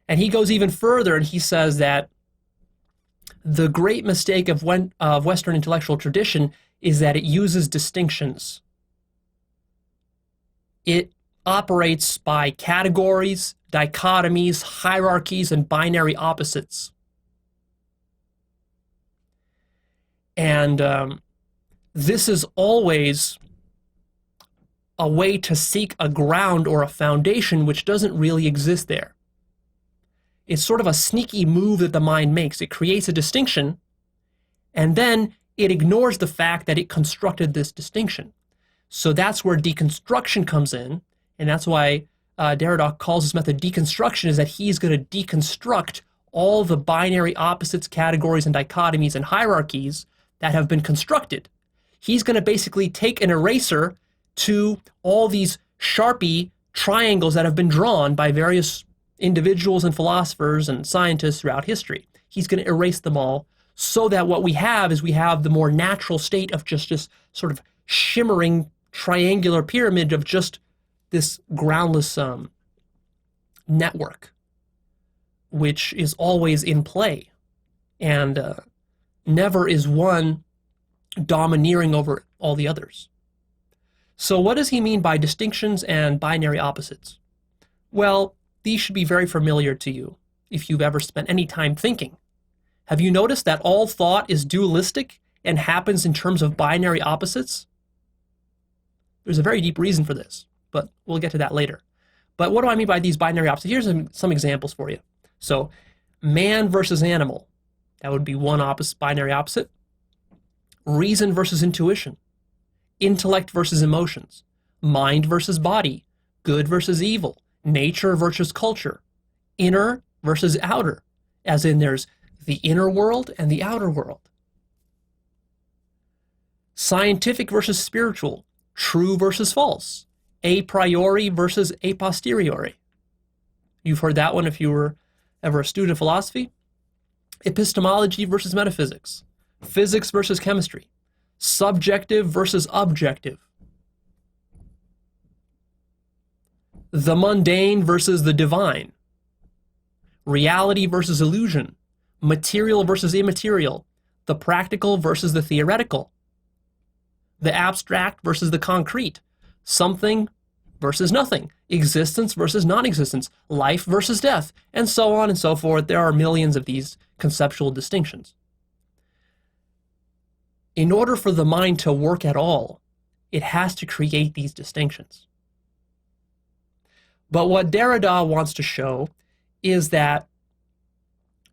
And he goes even further, and he says that the great mistake of Western intellectual tradition is that it uses distinctions. It operates by categories, dichotomies, hierarchies, and binary opposites. And this is always a way to seek a ground or a foundation which doesn't really exist there. It's sort of a sneaky move that the mind makes. It creates a distinction, and then it ignores the fact that it constructed this distinction. So that's where deconstruction comes in, and that's why Derrida calls this method deconstruction, is that he's going to deconstruct all the binary opposites, categories, and dichotomies and hierarchies that have been constructed. He's going to basically take an eraser to all these Sharpie triangles that have been drawn by various individuals and philosophers and scientists throughout history. He's going to erase them all so that what we have is we have the more natural state of just this sort of shimmering triangular pyramid of just this groundless network, which is always in play. And never is one domineering over all the others. So what does he mean by distinctions and binary opposites? Well, these should be very familiar to you if you've ever spent any time thinking. Have you noticed that all thought is dualistic and happens in terms of binary opposites? There's a very deep reason for this, but we'll get to that later. But what do I mean by these binary opposites? Here's some examples for you. So, man versus animal, that would be one binary opposite. Reason versus intuition. Intellect versus emotions. Mind versus body. Good versus evil. Nature versus culture. Inner versus outer, as in there's the inner world and the outer world. Scientific versus spiritual. True versus false. A priori versus a posteriori. You've heard that one if you were ever a student of philosophy. Epistemology versus metaphysics. Physics versus chemistry. Subjective versus objective. The mundane versus the divine. Reality versus illusion. Material versus immaterial. The practical versus the theoretical. The abstract versus the concrete. Something versus nothing, existence versus non-existence, life versus death, and so on and so forth. There are millions of these conceptual distinctions. In order for the mind to work at all, it has to create these distinctions. But what Derrida wants to show is that,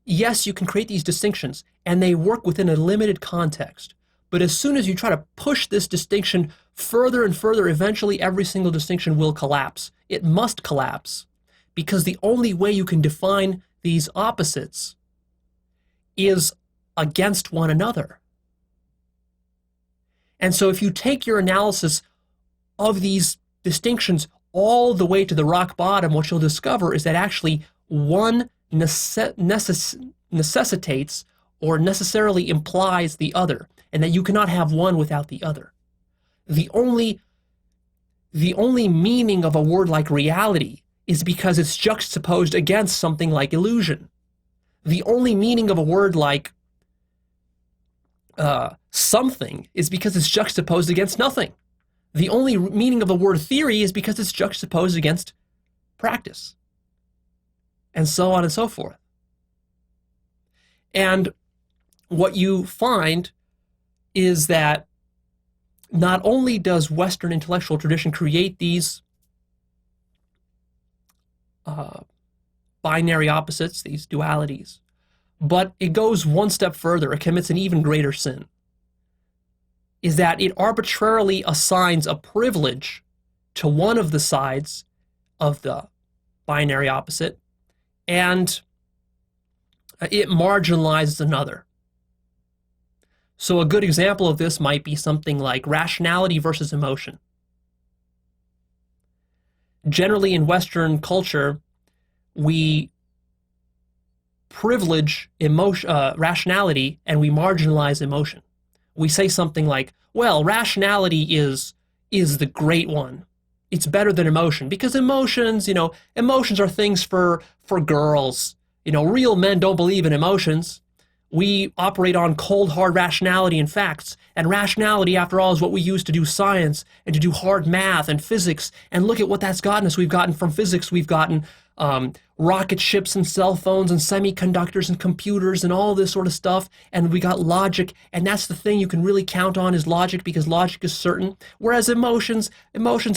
yes, you can create these distinctions, and they work within a limited context. But as soon as you try to push this distinction further and further, eventually every single distinction will collapse. It must collapse, because the only way you can define these opposites is against one another. And so if you take your analysis of these distinctions all the way to the rock bottom, what you'll discover is that actually one necessitates or necessarily implies the other, and that you cannot have one without the other. The only meaning of a word like reality is because it's juxtaposed against something like illusion. The only meaning of a word like something is because it's juxtaposed against nothing. The only meaning of a word theory is because it's juxtaposed against practice, and so on and so forth. And what you find is that not only does Western intellectual tradition create these binary opposites, these dualities, but it goes one step further. It commits an even greater sin, is that it arbitrarily assigns a privilege to one of the sides of the binary opposite, and it marginalizes another. So a good example of this might be something like rationality versus emotion. Generally in Western culture, we privilege rationality and we marginalize emotion. We say something like, well, rationality is the great one. It's better than emotion, because emotions are things for girls. Real men don't believe in emotions. We operate on cold, hard rationality and facts. And rationality, after all, is what we use to do science and to do hard math and physics. And look at what that's gotten us. We've gotten from physics, we've gotten rocket ships and cell phones and semiconductors and computers and all this sort of stuff. And we got logic. And that's the thing you can really count on, is logic, because logic is certain. Whereas emotions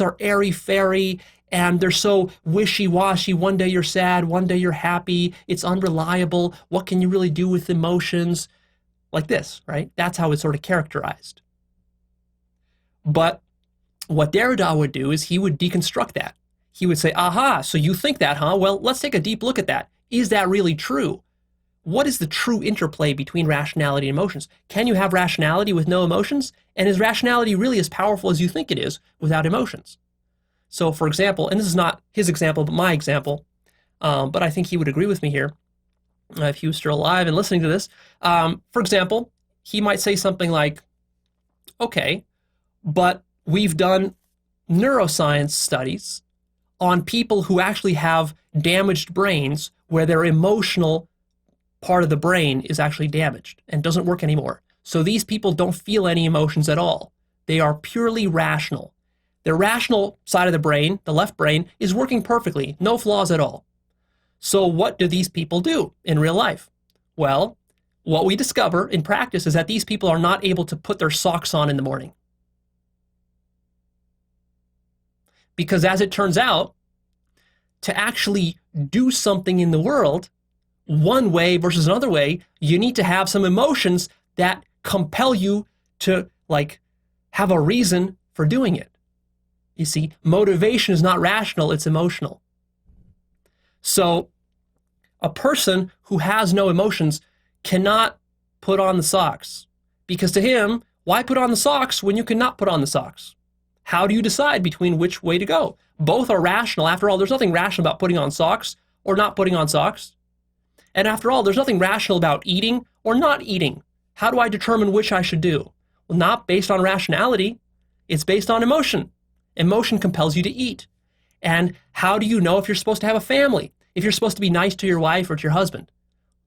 are airy-fairy, and they're so wishy-washy. One day you're sad, one day you're happy. It's unreliable. What can you really do with emotions? Like this, right? That's how it's sort of characterized. But what Derrida would do is he would deconstruct that. He would say, aha, so you think that, huh? Well, let's take a deep look at that. Is that really true? What is the true interplay between rationality and emotions? Can you have rationality with no emotions? And is rationality really as powerful as you think it is without emotions? So, for example, and this is not his example, but my example, but I think he would agree with me here if he was still alive and listening to this. For example, he might say something like, okay, but we've done neuroscience studies on people who actually have damaged brains where their emotional part of the brain is actually damaged and doesn't work anymore. So these people don't feel any emotions at all. They are purely rational. Their rational side of the brain, the left brain, is working perfectly, no flaws at all. So what do these people do in real life? Well, what we discover in practice is that these people are not able to put their socks on in the morning. Because as it turns out, to actually do something in the world, one way versus another way, you need to have some emotions that compel you to have a reason for doing it. You see, motivation is not rational, it's emotional. So a person who has no emotions cannot put on the socks, because to him, why put on the socks when you cannot put on the socks? How do you decide between which way to go? Both are rational. After all, there's nothing rational about putting on socks or not putting on socks. And after all, there's nothing rational about eating or not eating. How do I determine which I should do? Well, not based on rationality. It's based on emotion. Emotion compels you to eat. And how do you know if you're supposed to have a family? If you're supposed to be nice to your wife or to your husband?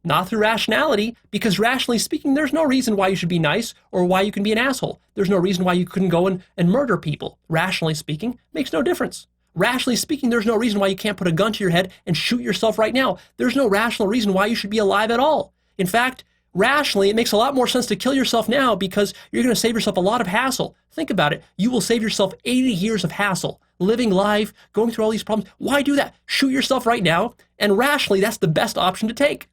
Not through rationality, because rationally speaking, there's no reason why you should be nice or why you can be an asshole. There's no reason why you couldn't go and murder people. Rationally speaking, makes no difference. Rationally speaking, there's no reason why you can't put a gun to your head and shoot yourself right now. There's no rational reason why you should be alive at all. In fact, rationally, it makes a lot more sense to kill yourself now because you're going to save yourself a lot of hassle. Think about it. You will save yourself 80 years of hassle, living life, going through all these problems. Why do that? Shoot yourself right now, and rationally, that's the best option to take.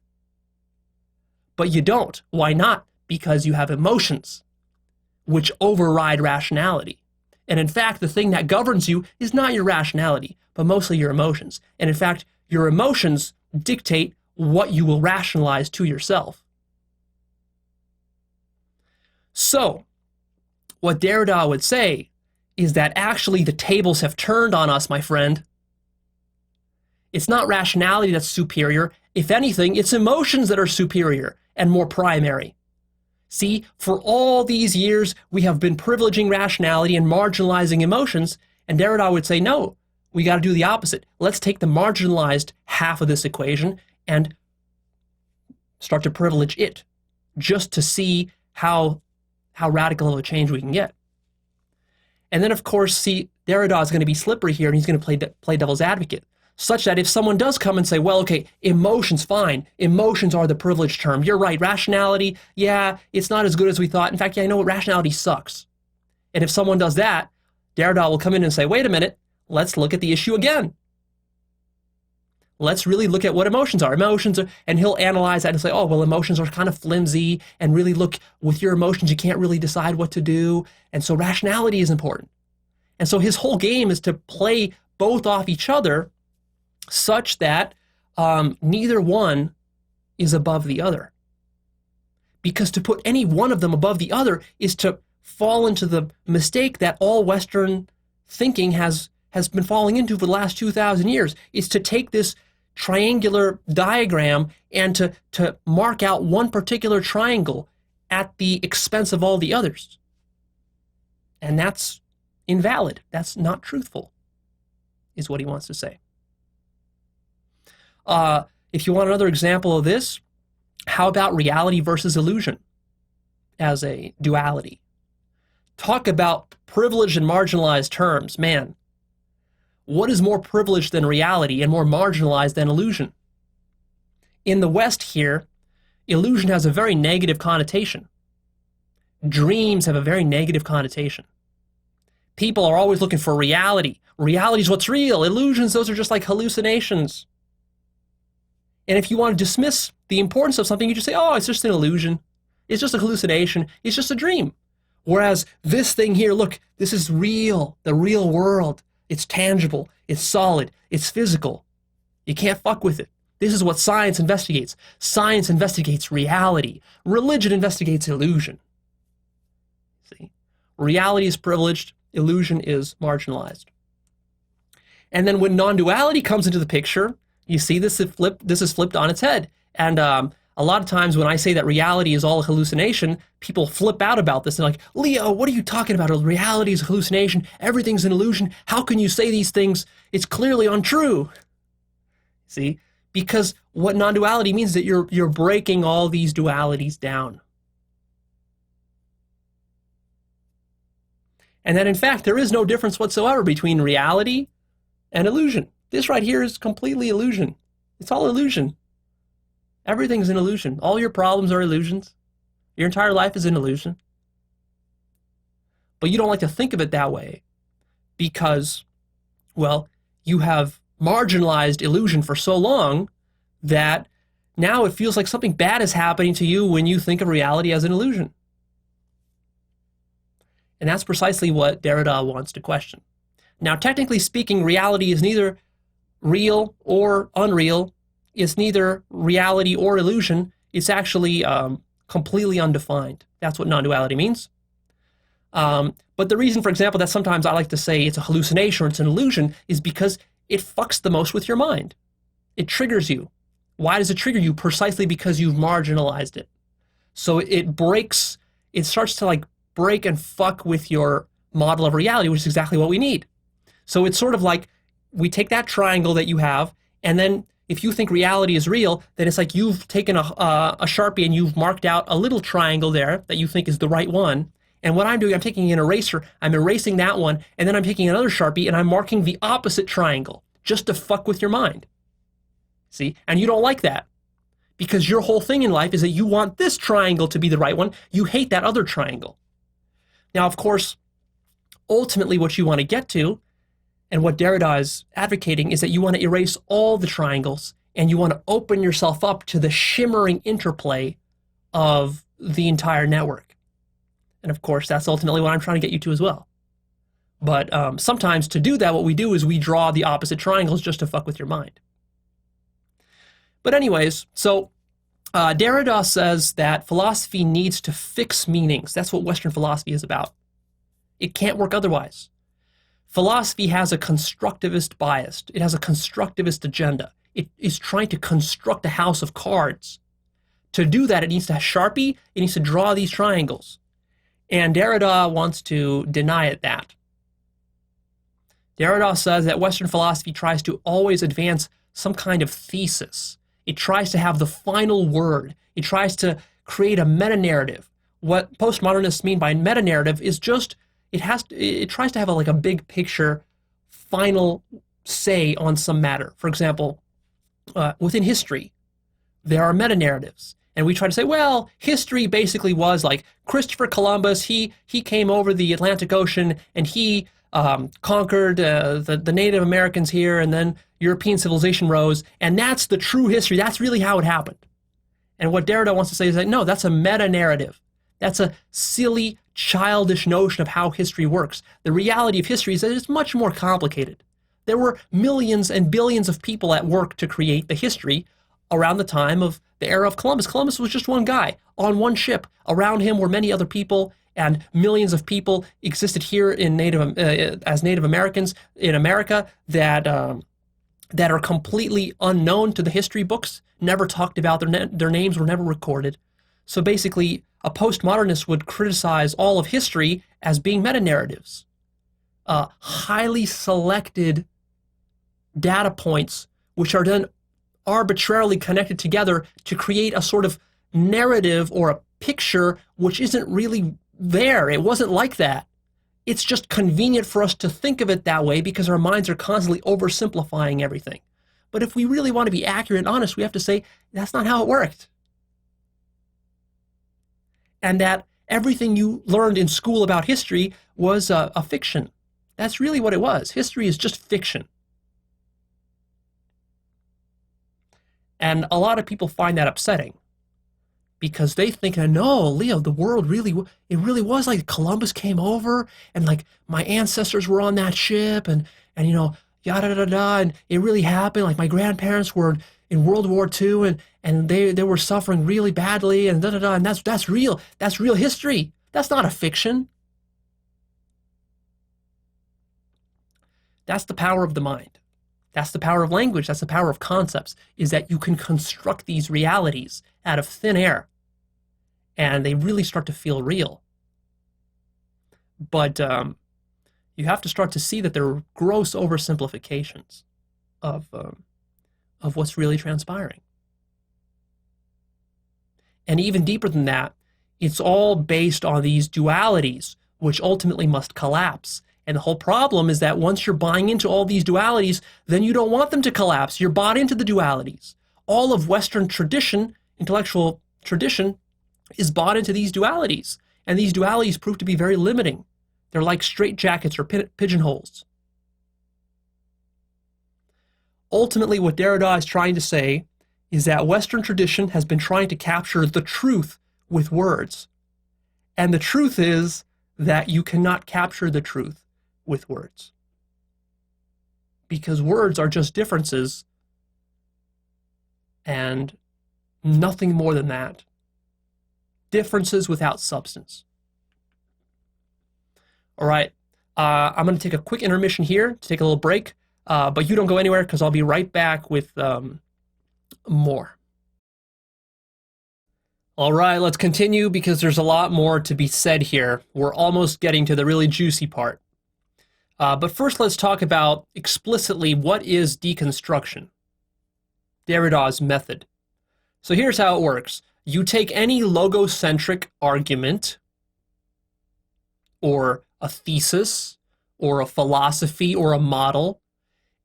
But you don't. Why not? Because you have emotions, which override rationality. And in fact, the thing that governs you is not your rationality, but mostly your emotions. And in fact, your emotions dictate what you will rationalize to yourself. So, what Derrida would say is that actually the tables have turned on us, my friend. It's not rationality that's superior. If anything, it's emotions that are superior and more primary. See, for all these years, we have been privileging rationality and marginalizing emotions, and Derrida would say, no, we got to do the opposite. Let's take the marginalized half of this equation and start to privilege it, just to see how radical of a change we can get. And then, of course, see, Derrida is going to be slippery here, and he's going to play devil's advocate, such that if someone does come and say, well, okay, emotions, fine. Emotions are the privileged term. You're right. Rationality, yeah, it's not as good as we thought. In fact, yeah, I know what rationality sucks. And if someone does that, Derrida will come in and say, wait a minute, let's look at the issue again. Let's really look at what emotions are. And he'll analyze that and say, oh, well, emotions are kind of flimsy, and really look, with your emotions, you can't really decide what to do. And so rationality is important. And so his whole game is to play both off each other such that neither one is above the other. Because to put any one of them above the other is to fall into the mistake that all Western thinking has been falling into for the last 2,000 years. It's to take this triangular diagram and to mark out one particular triangle at the expense of all the others. And that's invalid. That's not truthful, is what he wants to say. If you want another example of this, how about reality versus illusion as a duality? Talk about privileged and marginalized terms. Man, what is more privileged than reality and more marginalized than illusion? In the West here, illusion has a very negative connotation. Dreams have a very negative connotation. People are always looking for reality. Reality is what's real. Illusions, those are just like hallucinations. And if you want to dismiss the importance of something, you just say, oh, it's just an illusion. It's just a hallucination. It's just a dream. Whereas this thing here, look, this is real, the real world. It's tangible. It's solid. It's physical. You can't fuck with it. This is what science investigates. Science investigates reality. Religion investigates illusion. See? Reality is privileged. Illusion is marginalized. And then when non-duality comes into the picture, you see this is flipped on its head. And a lot of times when I say that reality is all a hallucination, people flip out about this. They're like, Leo, what are you talking about? Reality is a hallucination. Everything's an illusion. How can you say these things? It's clearly untrue. See? Because what non-duality means is that you're breaking all these dualities down. And that in fact, there is no difference whatsoever between reality and illusion. This right here is completely illusion. It's all illusion. Everything's an illusion. All your problems are illusions. Your entire life is an illusion. But you don't like to think of it that way because, well, you have marginalized illusion for so long that now it feels like something bad is happening to you when you think of reality as an illusion. And that's precisely what Derrida wants to question. Now, technically speaking, reality is neither real or unreal. It's neither reality or illusion. It's actually completely undefined. That's what non-duality means. But the reason, for example, that sometimes I like to say it's a hallucination or it's an illusion is because it fucks the most with your mind. It triggers you. Why does it trigger you? Precisely because you've marginalized it. So it breaks, it starts to like break and fuck with your model of reality, which is exactly what we need. So it's sort of like we take that triangle that you have, and then if you think reality is real, then it's like you've taken a Sharpie and you've marked out a little triangle there that you think is the right one. And what I'm doing, I'm taking an eraser, I'm erasing that one, and then I'm taking another Sharpie and I'm marking the opposite triangle just to fuck with your mind. See? And you don't like that because your whole thing in life is that you want this triangle to be the right one. You hate that other triangle. Now, of course, ultimately what you want to get to and what Derrida is advocating is that you want to erase all the triangles and you want to open yourself up to the shimmering interplay of the entire network. And of course, that's ultimately what I'm trying to get you to as well. But sometimes to do that, what we do is we draw the opposite triangles just to fuck with your mind. But anyways, so Derrida says that philosophy needs to fix meanings. That's what Western philosophy is about. It can't work otherwise. Philosophy has a constructivist bias. It has a constructivist agenda. It is trying to construct a house of cards. To do that, it needs to have Sharpie, it needs to draw these triangles. And Derrida wants to deny it that. Derrida says that Western philosophy tries to always advance some kind of thesis. It tries to have the final word. It tries to create a meta-narrative. What postmodernists mean by meta-narrative is just, it tries to have like a big picture final say on some matter. For example, within history, there are meta-narratives. And we try to say, well, history basically was like Christopher Columbus, he came over the Atlantic Ocean and he conquered the Native Americans here, and then European civilization rose, and that's the true history. That's really how it happened. And what Derrida wants to say is that, no, that's a meta-narrative. That's a silly, childish notion of how history works. The reality of history is that it's much more complicated. There were millions and billions of people at work to create the history around the time of the era of Columbus. Columbus was just one guy on one ship. Around him were many other people, and millions of people existed here in as Native Americans in America that are completely unknown to the history books, never talked about, their names were never recorded. So basically, a postmodernist would criticize all of history as being meta-narratives, highly selected data points which are then arbitrarily connected together to create a sort of narrative or a picture which isn't really there. It wasn't like that. It's just convenient for us to think of it that way because our minds are constantly oversimplifying everything. But if we really want to be accurate and honest, we have to say that's not how it worked. And that everything you learned in school about history was a fiction. That's really what it was. History is just fiction. And a lot of people find that upsetting because they think, no, Leo, the world it really was like Columbus came over and like my ancestors were on that ship and you know, yada, yada, yada, and it really happened. Like my grandparents were in World War II and they were suffering really badly and da, da, da, and that's real. That's real history. That's not a fiction. That's the power of the mind. That's the power of language. That's the power of concepts, is that you can construct these realities out of thin air and they really start to feel real. But you have to start to see that they're gross oversimplifications of what's really transpiring. And even deeper than that, it's all based on these dualities which ultimately must collapse. And the whole problem is that once you're buying into all these dualities, then you don't want them to collapse. You're bought into the dualities. All of Western tradition, intellectual tradition, is bought into these dualities. And these dualities prove to be very limiting. They're like straitjackets or pigeonholes. Ultimately, what Derrida is trying to say is that Western tradition has been trying to capture the truth with words. And the truth is that you cannot capture the truth with words. Because words are just differences and nothing more than that. Differences without substance. All right, I'm going to take a quick intermission here to take a little break, but you don't go anywhere because I'll be right back with more. All right, let's continue because there's a lot more to be said here. We're almost getting to the really juicy part. But first, let's talk about explicitly what is deconstruction, Derrida's method. So here's how it works. You take any logocentric argument or a thesis or a philosophy or a model,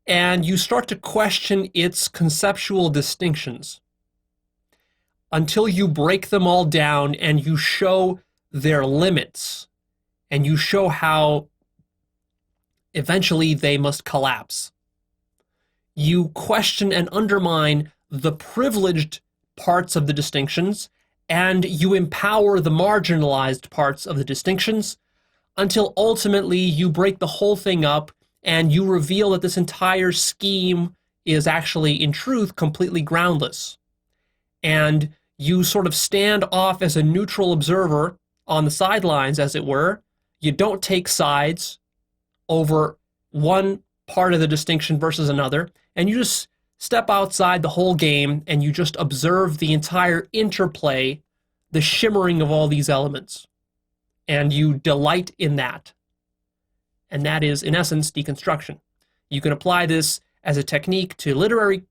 and you start to question its conceptual distinctions until you break them all down and you show their limits and you show how eventually they must collapse. You question and undermine the privileged parts of the distinctions, and you empower the marginalized parts of the distinctions until ultimately you break the whole thing up and you reveal that this entire scheme is actually, in truth, completely groundless. And you sort of stand off as a neutral observer on the sidelines, as it were. You don't take sides over one part of the distinction versus another, and you just step outside the whole game and you just observe the entire interplay, the shimmering of all these elements. And you delight in that. And that is, in essence, deconstruction. You can apply this as a technique to literary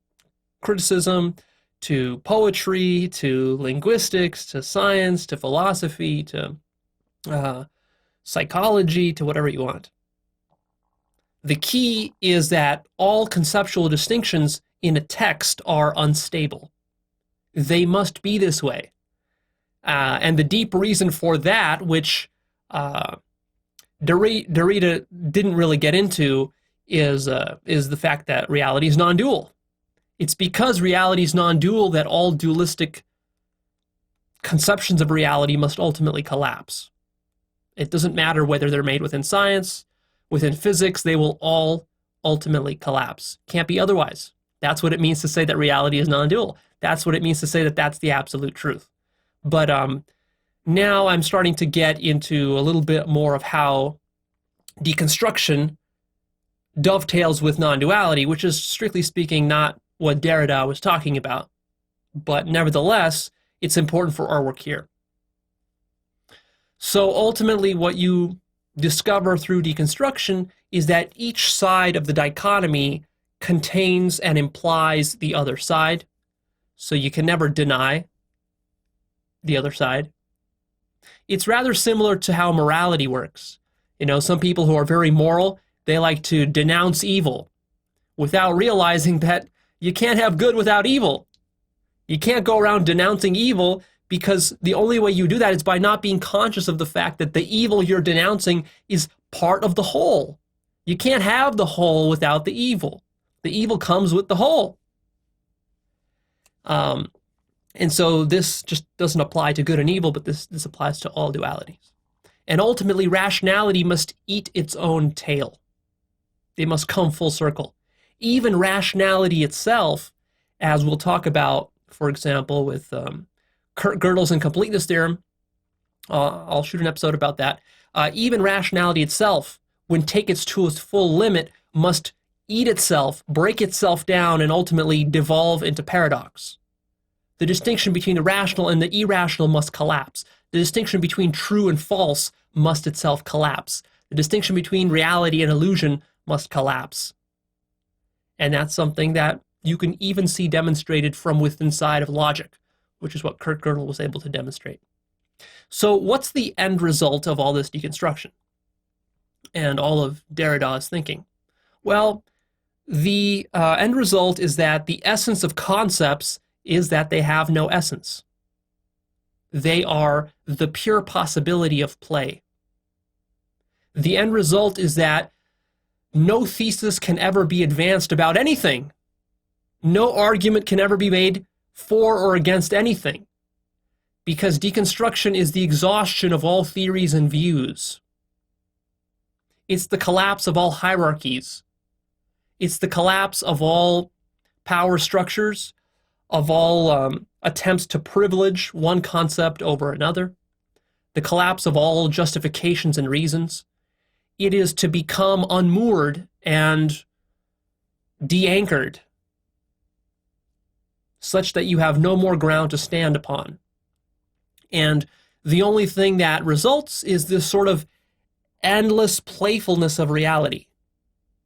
criticism, to poetry, to linguistics, to science, to philosophy, to psychology, to whatever you want. The key is that all conceptual distinctions in a text are unstable. They must be this way. And the deep reason for that, which Derrida didn't really get into, is the fact that reality is non-dual. It's because reality is non-dual that all dualistic conceptions of reality must ultimately collapse. It doesn't matter whether they're made within science, within physics, they will all ultimately collapse. Can't be otherwise. That's what it means to say that reality is non-dual. That's what it means to say that that's the absolute truth. But now I'm starting to get into a little bit more of how deconstruction dovetails with non-duality, which is, strictly speaking, not what Derrida was talking about. But nevertheless, it's important for our work here. So ultimately, what you discover through deconstruction is that each side of the dichotomy contains and implies the other side. So you can never deny the other side. It's rather similar to how morality works. You know, some people who are very moral, they like to denounce evil without realizing that you can't have good without evil. You can't go around denouncing evil, because the only way you do that is by not being conscious of the fact that the evil you're denouncing is part of the whole. You can't have the whole without the evil. The evil comes with the whole. And so this just doesn't apply to good and evil, but this applies to all dualities. And ultimately, rationality must eat its own tail. They must come full circle. Even rationality itself, as we'll talk about, for example, with Kurt Gödel's incompleteness theorem, I'll shoot an episode about that. Even rationality itself, when taken to its full limit, must eat itself, break itself down, and ultimately devolve into paradox. The distinction between the rational and the irrational must collapse. The distinction between true and false must itself collapse. The distinction between reality and illusion must collapse. And that's something that you can even see demonstrated from within side of logic, which is what Kurt Gödel was able to demonstrate. So what's the end result of all this deconstruction and all of Derrida's thinking? Well, the end result is that the essence of concepts is that they have no essence. They are the pure possibility of play. The end result is that no thesis can ever be advanced about anything. No argument can ever be made for or against anything, because deconstruction is the exhaustion of all theories and views. It's the collapse of all hierarchies. It's the collapse of all power structures, of all attempts to privilege one concept over another, the collapse of all justifications and reasons. It is to become unmoored and de-anchored, such that you have no more ground to stand upon. And the only thing that results is this sort of endless playfulness of reality.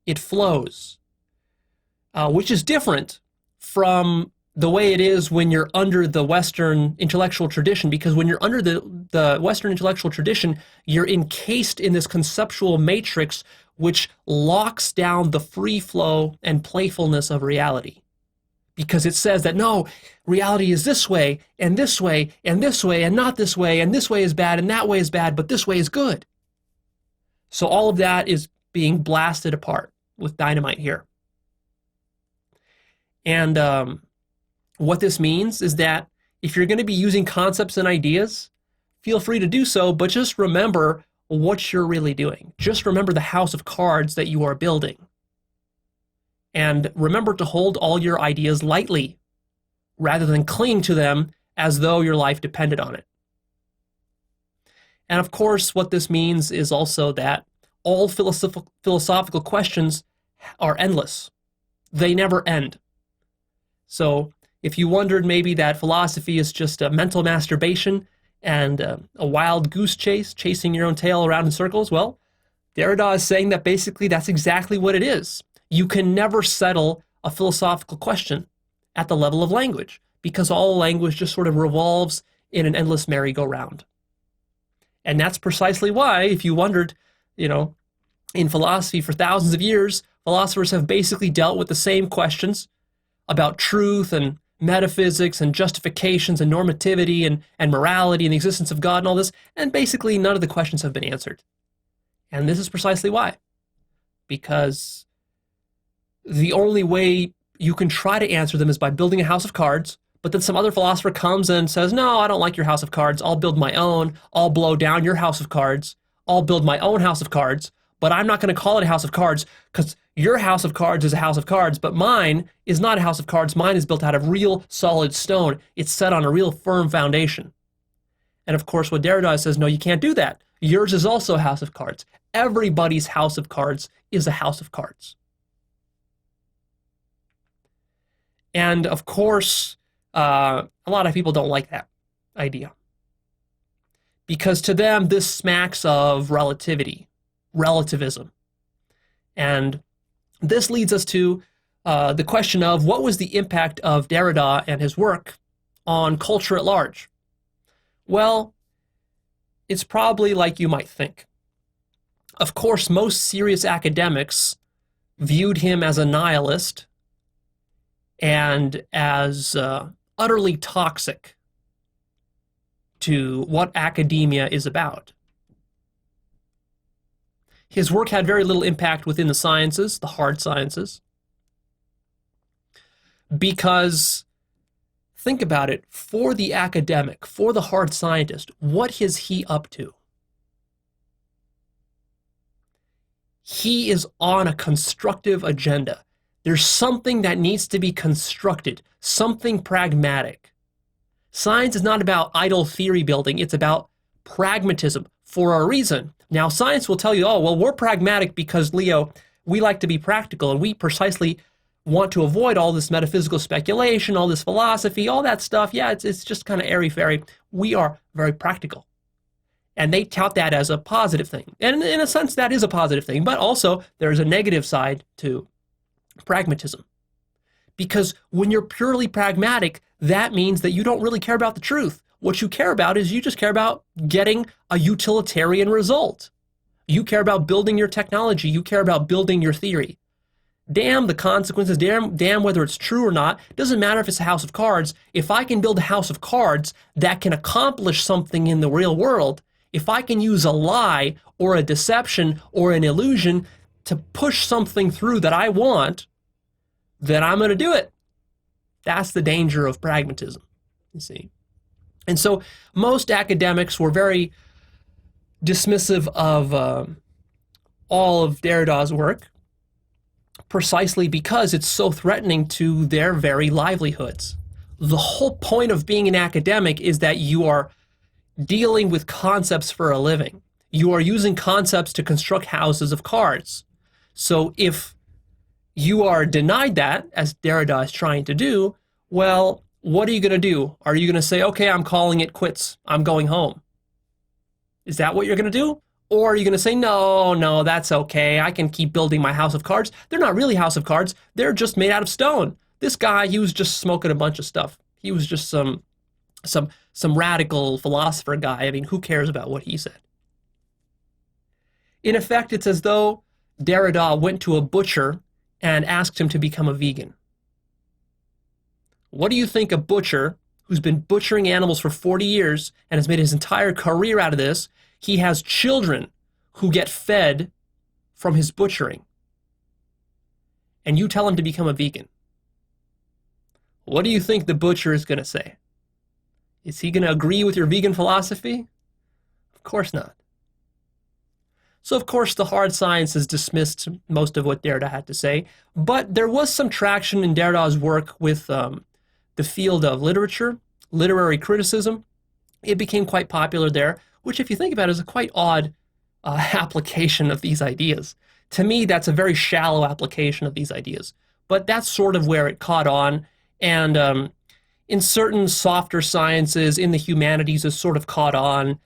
It flows, which is different from the way it is when you're under the Western intellectual tradition, because when you're under the Western intellectual tradition, you're encased in this conceptual matrix which locks down the free flow and playfulness of reality. Because it says that, no, reality is this way, and this way, and this way, and not this way, and this way is bad, and that way is bad, but this way is good. So all of that is being blasted apart with dynamite here. And what this means is that if you're going to be using concepts and ideas, feel free to do so, but just remember what you're really doing. Just remember the house of cards that you are building. And remember to hold all your ideas lightly, rather than cling to them as though your life depended on it. And of course, what this means is also that all philosophical questions are endless. They never end. So if you wondered maybe that philosophy is just a mental masturbation and a wild goose chase, chasing your own tail around in circles, well, Derrida is saying that basically that's exactly what it is. You can never settle a philosophical question at the level of language, because all language just sort of revolves in an endless merry-go-round. And that's precisely why, if you wondered, in philosophy for thousands of years, philosophers have basically dealt with the same questions about truth and metaphysics and justifications and normativity and morality and the existence of God and all this, and basically none of the questions have been answered. And this is precisely why. Because the only way you can try to answer them is by building a house of cards, but then some other philosopher comes and says, no, I don't like your house of cards. I'll build my own. I'll blow down your house of cards. I'll build my own house of cards, but I'm not going to call it a house of cards because your house of cards is a house of cards, but mine is not a house of cards. Mine is built out of real solid stone. It's set on a real firm foundation. And of course, what Derrida says, no, you can't do that. Yours is also a house of cards. Everybody's house of cards is a house of cards. And of course, a lot of people don't like that idea, because to them, this smacks of relativism. And this leads us to the question of what was the impact of Derrida and his work on culture at large? Well, it's probably like you might think. Of course, most serious academics viewed him as a nihilist and as utterly toxic to what academia is about. His work had very little impact within the sciences, the hard sciences, because, think about it, for the academic, for the hard scientist, what is he up to? He is on a constructive agenda. There's something that needs to be constructed, something pragmatic. Science is not about idle theory building, it's about pragmatism for a reason. Now, science will tell you, oh, well, we're pragmatic because, Leo, we like to be practical, and we precisely want to avoid all this metaphysical speculation, all this philosophy, all that stuff. Yeah, it's just kind of airy-fairy. We are very practical. And they tout that as a positive thing. And in a sense, that is a positive thing. But also, there's a negative side to pragmatism. Because when you're purely pragmatic, that means that you don't really care about the truth. What you care about is you just care about getting a utilitarian result. You care about building your technology. You care about building your theory. Damn the consequences, damn whether it's true or not. It doesn't matter if it's a house of cards. If I can build a house of cards that can accomplish something in the real world, if I can use a lie or a deception or an illusion to push something through that I want, then I'm going to do it. That's the danger of pragmatism, you see. And so most academics were very dismissive of all of Derrida's work, precisely because it's so threatening to their very livelihoods. The whole point of being an academic is that you are dealing with concepts for a living. You are using concepts to construct houses of cards. So if you are denied that, as Derrida is trying to do, well, what are you going to do? Are you going to say, okay, I'm calling it quits, I'm going home? Is that what you're going to do? Or are you going to say, no, that's okay, I can keep building my house of cards? They're not really house of cards, they're just made out of stone. This guy, he was just smoking a bunch of stuff. He was just some radical philosopher guy. I mean, who cares about what he said? In effect, it's as though Derrida went to a butcher and asked him to become a vegan. What do you think a butcher who's been butchering animals for 40 years and has made his entire career out of this, he has children who get fed from his butchering, and you tell him to become a vegan? What do you think the butcher is going to say? Is he going to agree with your vegan philosophy? Of course not. So, of course, the hard sciences dismissed most of what Derrida had to say, but there was some traction in Derrida's work with the field of literature, literary criticism. It became quite popular there, which, if you think about it, is a quite odd application of these ideas. To me, that's a very shallow application of these ideas, but that's sort of where it caught on. And in certain softer sciences, in the humanities, it's sort of caught on.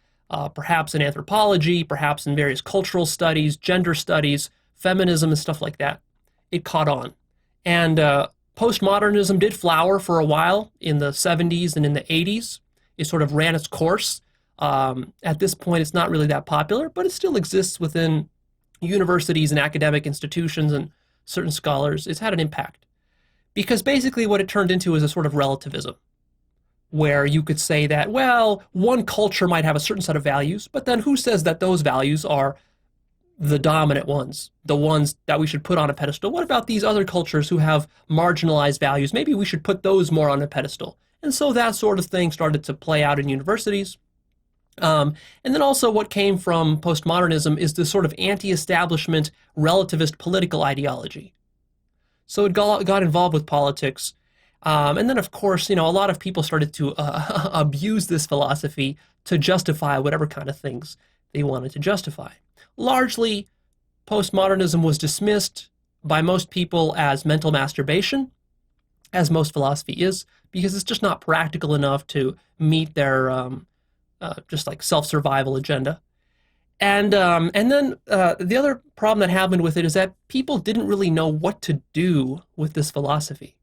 Perhaps in anthropology, perhaps in various cultural studies, gender studies, feminism and stuff like that. It caught on. And postmodernism did flower for a while in the 70s and in the 80s. It sort of ran its course. At this point, it's not really that popular, but it still exists within universities and academic institutions and certain scholars. It's had an impact. Because basically what it turned into is a sort of relativism, where you could say that, well, one culture might have a certain set of values, but then who says that those values are the dominant ones, the ones that we should put on a pedestal? What about these other cultures who have marginalized values? Maybe we should put those more on a pedestal. And so that sort of thing started to play out in universities. And then also what came from postmodernism is this sort of anti-establishment relativist political ideology. So it got involved with politics. And then, of course, a lot of people started to abuse this philosophy to justify whatever kind of things they wanted to justify. Largely, postmodernism was dismissed by most people as mental masturbation, as most philosophy is, because it's just not practical enough to meet their just like self-survival agenda. And then the other problem that happened with it is that people didn't really know what to do with this philosophy.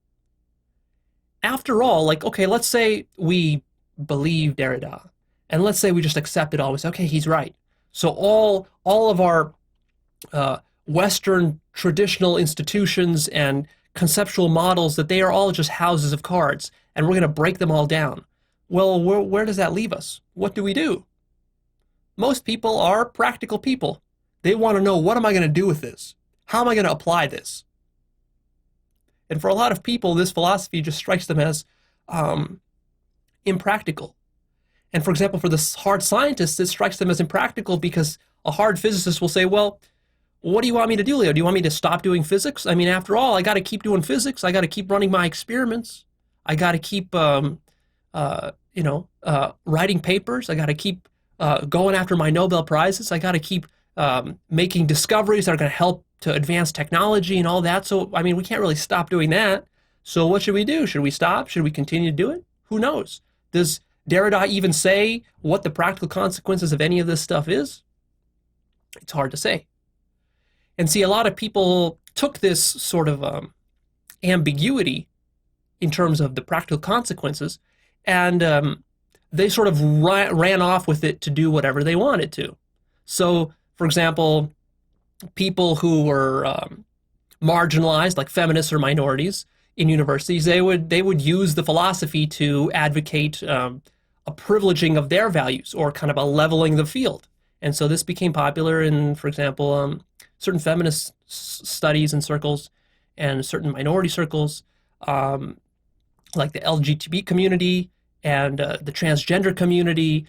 After all, like, okay, let's say we believe Derrida, and let's say we just accept it all. We say, okay, he's right. So all of our Western traditional institutions and conceptual models, that they are all just houses of cards, and we're going to break them all down. Well, where does that leave us? What do we do? Most people are practical people. They want to know, what am I going to do with this? How am I going to apply this? And for a lot of people, this philosophy just strikes them as impractical. And for example, for the hard scientists, it strikes them as impractical because a hard physicist will say, well, what do you want me to do, Leo? Do you want me to stop doing physics? I mean, after all, I got to keep doing physics. I got to keep running my experiments. I got to keep, writing papers. I got to keep going after my Nobel Prizes. I got to keep making discoveries that are going to help to advance technology and all that. So, I mean, we can't really stop doing that. So what should we do? Should we stop? Should we continue to do it? Who knows? Does Derrida even say what the practical consequences of any of this stuff is? It's hard to say. And see, a lot of people took this sort of ambiguity in terms of the practical consequences, and they sort of ran off with it to do whatever they wanted to. So, for example, people who were marginalized, like feminists or minorities in universities, they would use the philosophy to advocate a privileging of their values, or kind of a leveling the field. And so this became popular in, for example, certain feminist studies and circles, and certain minority circles, like the LGBT community and the transgender community,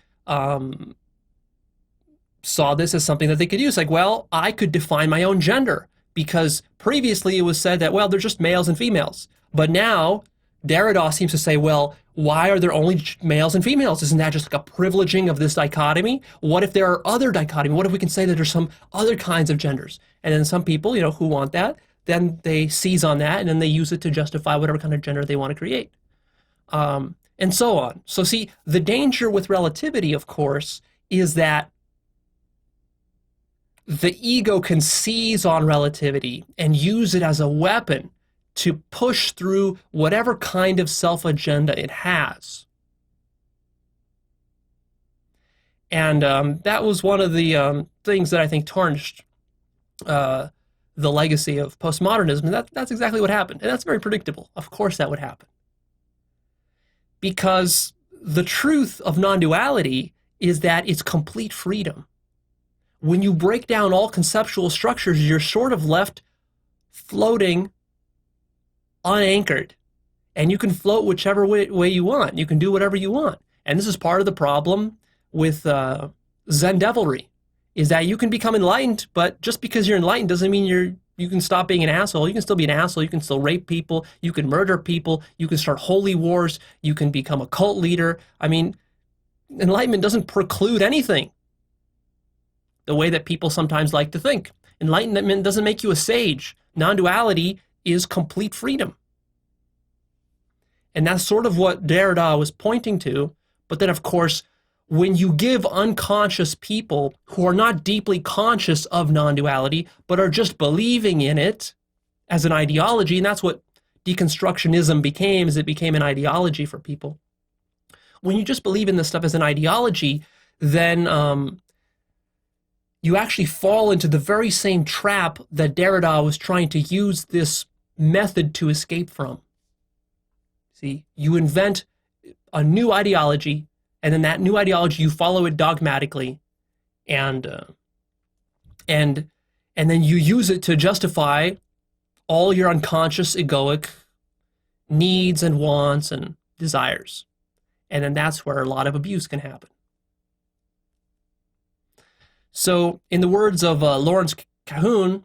saw this as something that they could use. Like, well, I could define my own gender, because previously it was said that, well, they're just males and females. But now Derrida seems to say, well, why are there only males and females? Isn't that just like a privileging of this dichotomy? What if there are other dichotomy? What if we can say that there's some other kinds of genders? And then some people, who want that, then they seize on that, and then they use it to justify whatever kind of gender they want to create. And so on. So see, the danger with relativity, of course, is that the ego can seize on relativity and use it as a weapon to push through whatever kind of self-agenda it has. And that was one of the things that I think tarnished the legacy of postmodernism. And that's exactly what happened. And that's very predictable. Of course that would happen. Because the truth of non-duality is that it's complete freedom. When you break down all conceptual structures, you're sort of left floating unanchored, and you can float whichever way you want. You can do whatever you want. And this is part of the problem with Zen devilry, is that you can become enlightened, but just because you're enlightened doesn't mean you can stop being an asshole. You can still be an asshole. You can still rape people. You can murder people. You can start holy wars. You can become a cult leader. I mean, enlightenment doesn't preclude anything, the way that people sometimes like to think. Enlightenment doesn't make you a sage. Non-duality is complete freedom. And that's sort of what Derrida was pointing to. But then, of course, when you give unconscious people who are not deeply conscious of non-duality, but are just believing in it as an ideology, and that's what deconstructionism became, is it became an ideology for people. When you just believe in this stuff as an ideology, then you actually fall into the very same trap that Derrida was trying to use this method to escape from. See, you invent a new ideology, and then that new ideology, you follow it dogmatically, and then you use it to justify all your unconscious egoic needs and wants and desires. And then that's where a lot of abuse can happen. So, in the words of Lawrence Cahoon,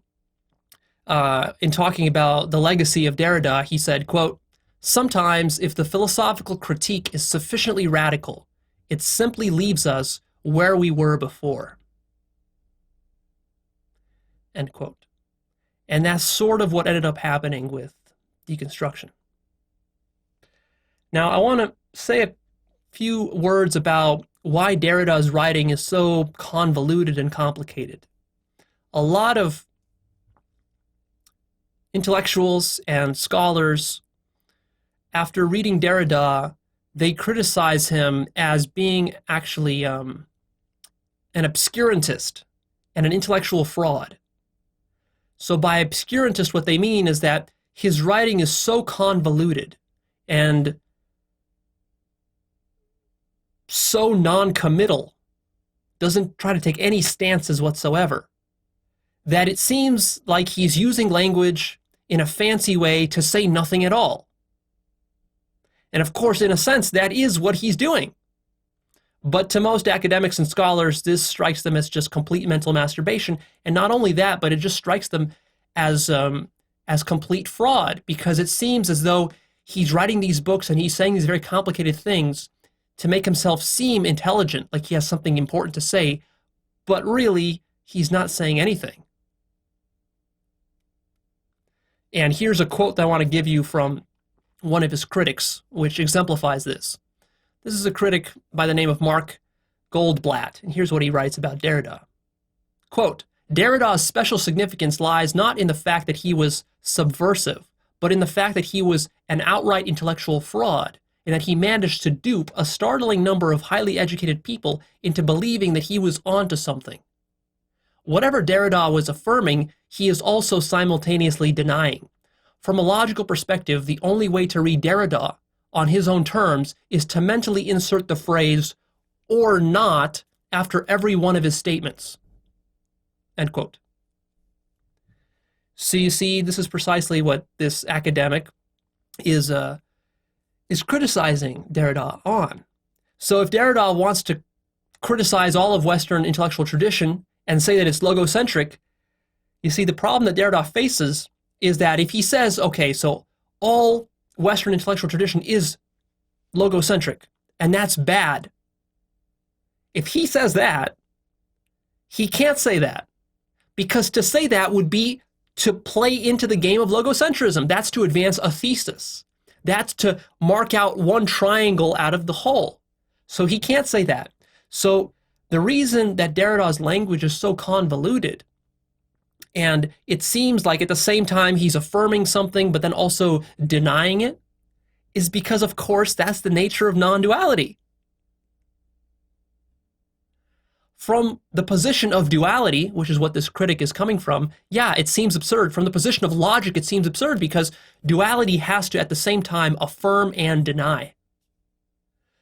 in talking about the legacy of Derrida, he said, quote, "Sometimes, if the philosophical critique is sufficiently radical, it simply leaves us where we were before." End quote. And that's sort of what ended up happening with deconstruction. Now, I want to say a few words about why Derrida's writing is so convoluted and complicated. A lot of intellectuals and scholars, after reading Derrida, they criticize him as being actually an obscurantist and an intellectual fraud. So by obscurantist, what they mean is that his writing is so convoluted and so non-committal, doesn't try to take any stances whatsoever, that it seems like he's using language in a fancy way to say nothing at all. And of course, in a sense, that is what he's doing. But to most academics and scholars, this strikes them as just complete mental masturbation. And not only that, but it just strikes them as complete fraud, because it seems as though he's writing these books and he's saying these very complicated things to make himself seem intelligent, like he has something important to say, but really, he's not saying anything. And here's a quote that I want to give you from one of his critics, which exemplifies this. This is a critic by the name of Mark Goldblatt, and here's what he writes about Derrida. Quote, "Derrida's special significance lies not in the fact that he was subversive, but in the fact that he was an outright intellectual fraud, in that he managed to dupe a startling number of highly educated people into believing that he was onto something. Whatever Derrida was affirming, he is also simultaneously denying. From a logical perspective, the only way to read Derrida on his own terms is to mentally insert the phrase "or not" after every one of his statements. End quote. So you see, this is precisely what this academic is criticizing Derrida on. So if Derrida wants to criticize all of Western intellectual tradition and say that it's logocentric, you see, the problem that Derrida faces is that if he says, okay, so all Western intellectual tradition is logocentric, and that's bad. If he says that, he can't say that, because to say that would be to play into the game of logocentrism. That's to advance a thesis. That's to mark out one triangle out of the whole. So he can't say that. So the reason that Derrida's language is so convoluted, and it seems like at the same time he's affirming something but then also denying it, is because, of course, that's the nature of non-duality. From the position of duality, which is what this critic is coming from, yeah, it seems absurd. From the position of logic, it seems absurd because duality has to, at the same time, affirm and deny.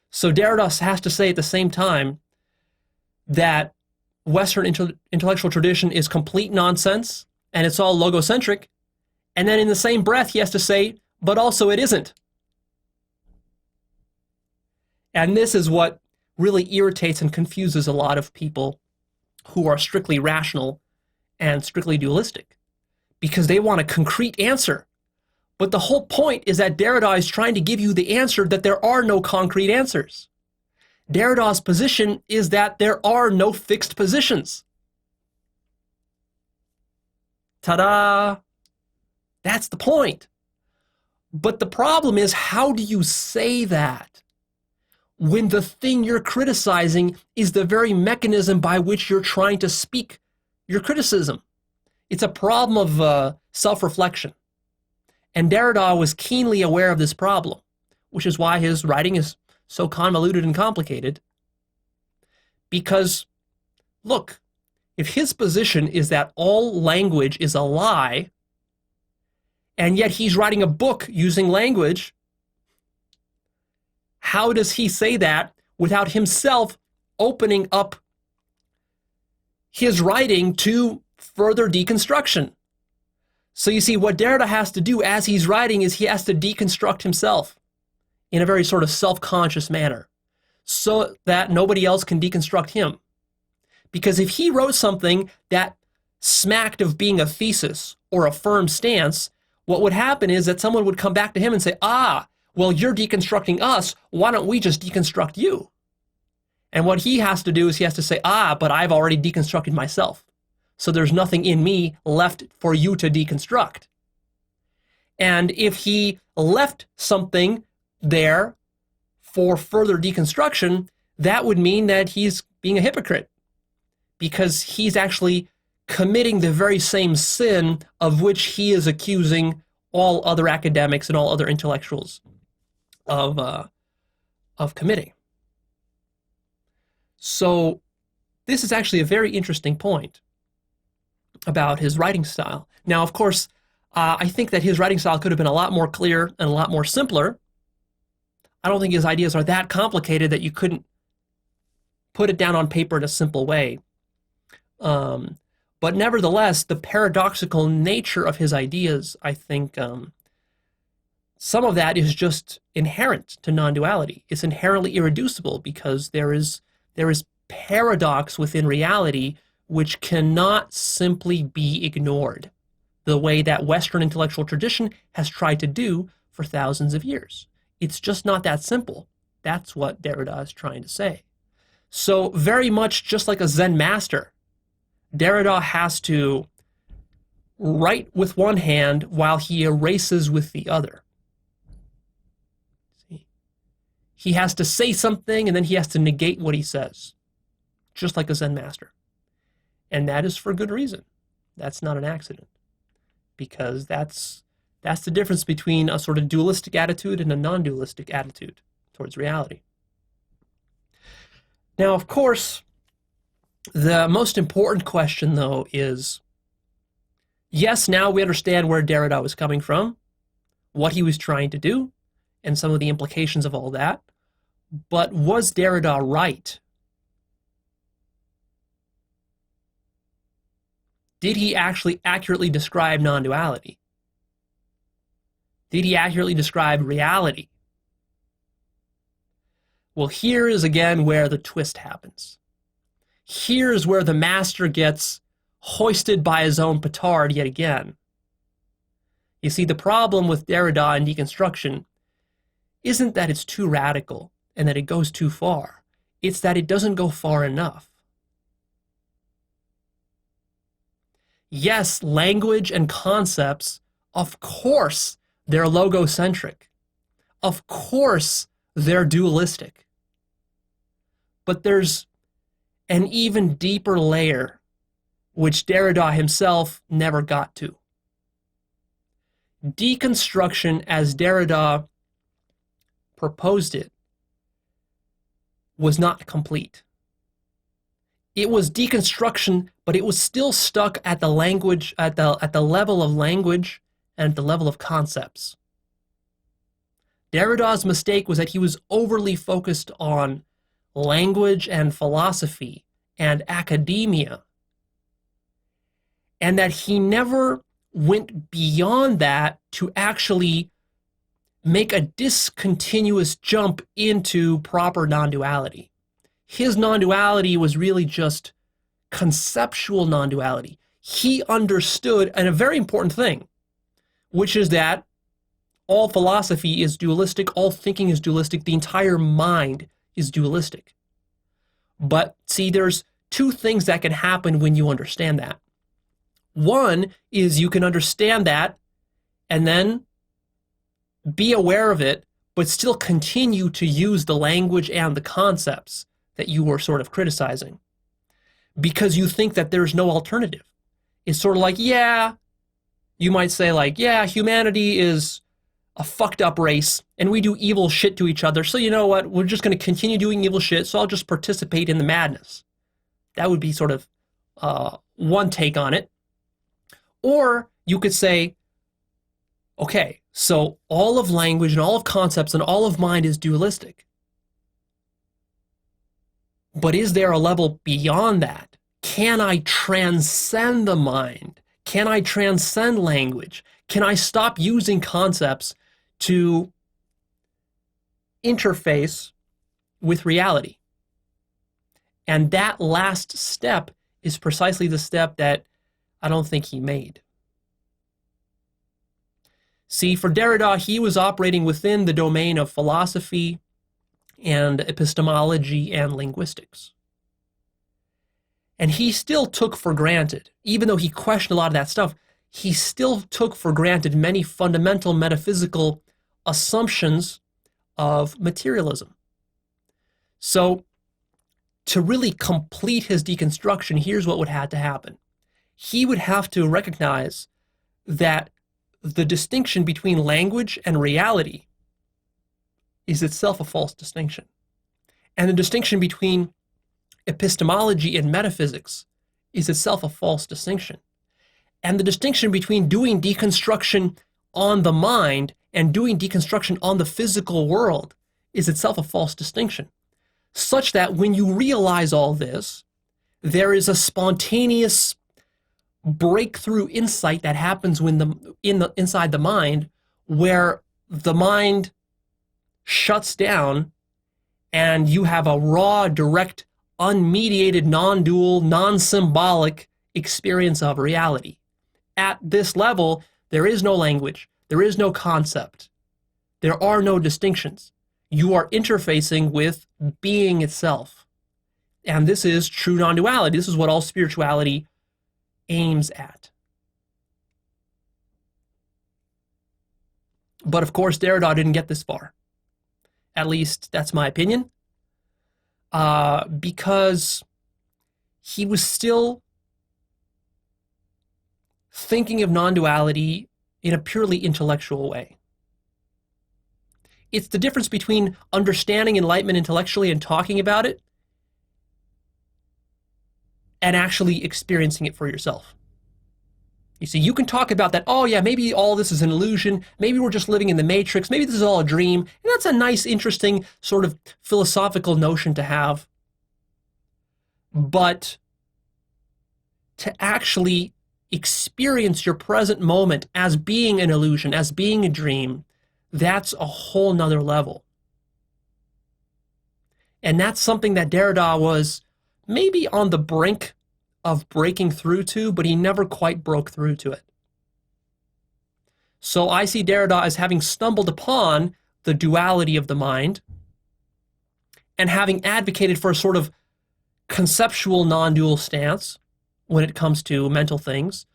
So Derrida has to say at the same time that Western intellectual tradition is complete nonsense and it's all logocentric, and then in the same breath he has to say, but also it isn't. And this is what really irritates and confuses a lot of people who are strictly rational and strictly dualistic, because they want a concrete answer. But the whole point is that Derrida is trying to give you the answer that there are no concrete answers. Derrida's position is that there are no fixed positions. Ta-da! That's the point. But the problem is, how do you say that when the thing you're criticizing is the very mechanism by which you're trying to speak your criticism? It's a problem of self-reflection. And Derrida was keenly aware of this problem, which is why his writing is so convoluted and complicated. Because, look, if his position is that all language is a lie, and yet he's writing a book using language, how does he say that without himself opening up his writing to further deconstruction? So you see, what Derrida has to do as he's writing is he has to deconstruct himself in a very sort of self-conscious manner so that nobody else can deconstruct him. Because if he wrote something that smacked of being a thesis or a firm stance, what would happen is that someone would come back to him and say, well, you're deconstructing us, why don't we just deconstruct you? And what he has to do is he has to say, but I've already deconstructed myself, so there's nothing in me left for you to deconstruct. And if he left something there for further deconstruction, that would mean that he's being a hypocrite, because he's actually committing the very same sin of which he is accusing all other academics and all other intellectuals of committing. So this is actually a very interesting point about his writing style. Now, of course, I think that his writing style could have been a lot more clear and a lot more simpler. I don't think his ideas are that complicated that you couldn't put it down on paper in a simple way. But nevertheless, the paradoxical nature of his ideas, I think, some of that is just inherent to non-duality. It's inherently irreducible because there is paradox within reality which cannot simply be ignored, the way that Western intellectual tradition has tried to do for thousands of years. It's just not that simple. That's what Derrida is trying to say. So very much just like a Zen master, Derrida has to write with one hand while he erases with the other. See? He has to say something and then he has to negate what he says, just like a Zen master. And that is for good reason. That's not an accident, because that's the difference between a sort of dualistic attitude and a non-dualistic attitude. towards reality. Now, of course, the most important question, though, is, yes, now we understand where Derrida was coming from, what he was trying to do, and some of the implications of all that. But was Derrida right? Did he actually accurately describe non-duality? Did he accurately describe reality? Well, here is again where the twist happens. Here's where the master gets hoisted by his own petard yet again. You see, the problem with Derrida and deconstruction isn't that it's too radical and that it goes too far. It's that it doesn't go far enough. Yes, language and concepts, of course, they're logocentric. Of course, they're dualistic. But there's an even deeper layer which Derrida himself never got to. Deconstruction, as Derrida proposed it, was not complete. It was deconstruction, but it was still stuck at the language, at the level of language and at the level of concepts. Derrida's mistake was that he was overly focused on language and philosophy and academia, and that he never went beyond that to actually make a discontinuous jump into proper non-duality. His non-duality was really just conceptual non-duality. He understood, and a very important thing, which is that all philosophy is dualistic, all thinking is dualistic, the entire mind is dualistic. But see, there's two things that can happen when you understand that. One is you can understand that and then be aware of it, but still continue to use the language and the concepts that you were sort of criticizing because you think that there's no alternative. It's sort of like, yeah, you might say like, yeah, humanity is a fucked up race and we do evil shit to each other. So you know what? We're just going to continue doing evil shit. So I'll just participate in the madness. That would be sort of one take on it. Or you could say, okay, so all of language and all of concepts and all of mind is dualistic. But is there a level beyond that? Can I transcend the mind? Can I transcend language? Can I stop using concepts to interface with reality? And that last step is precisely the step that I don't think he made. See, for Derrida, he was operating within the domain of philosophy and epistemology and linguistics. And he still took for granted, even though he questioned a lot of that stuff, he still took for granted many fundamental metaphysical assumptions of materialism. So, to really complete his deconstruction, here's what would have to happen. He would have to recognize that the distinction between language and reality is itself a false distinction. And the distinction between epistemology and metaphysics is itself a false distinction. And the distinction between doing deconstruction on the mind and doing deconstruction on the physical world is itself a false distinction. Such that when you realize all this, there is a spontaneous breakthrough insight that happens when inside the mind, where the mind shuts down and you have a raw, direct, unmediated, non-dual, non-symbolic experience of reality. At this level, there is no language, there is no concept, there are no distinctions. You are interfacing with being itself. And this is true non-duality. This is what all spirituality aims at. But of course, Derrida didn't get this far. At least that's my opinion. Because he was still thinking of non-duality in a purely intellectual way. It's the difference between understanding enlightenment intellectually and talking about it and actually experiencing it for yourself. You see, you can talk about that, oh yeah, maybe all this is an illusion, maybe we're just living in the matrix, maybe this is all a dream, and that's a nice, interesting sort of philosophical notion to have. But to actually experience your present moment as being an illusion, as being a dream, that's a whole nother level. And that's something that Derrida was maybe on the brink of breaking through to, but he never quite broke through to it. So I see Derrida as having stumbled upon the duality of the mind and having advocated for a sort of conceptual non-dual stance when it comes to mental things,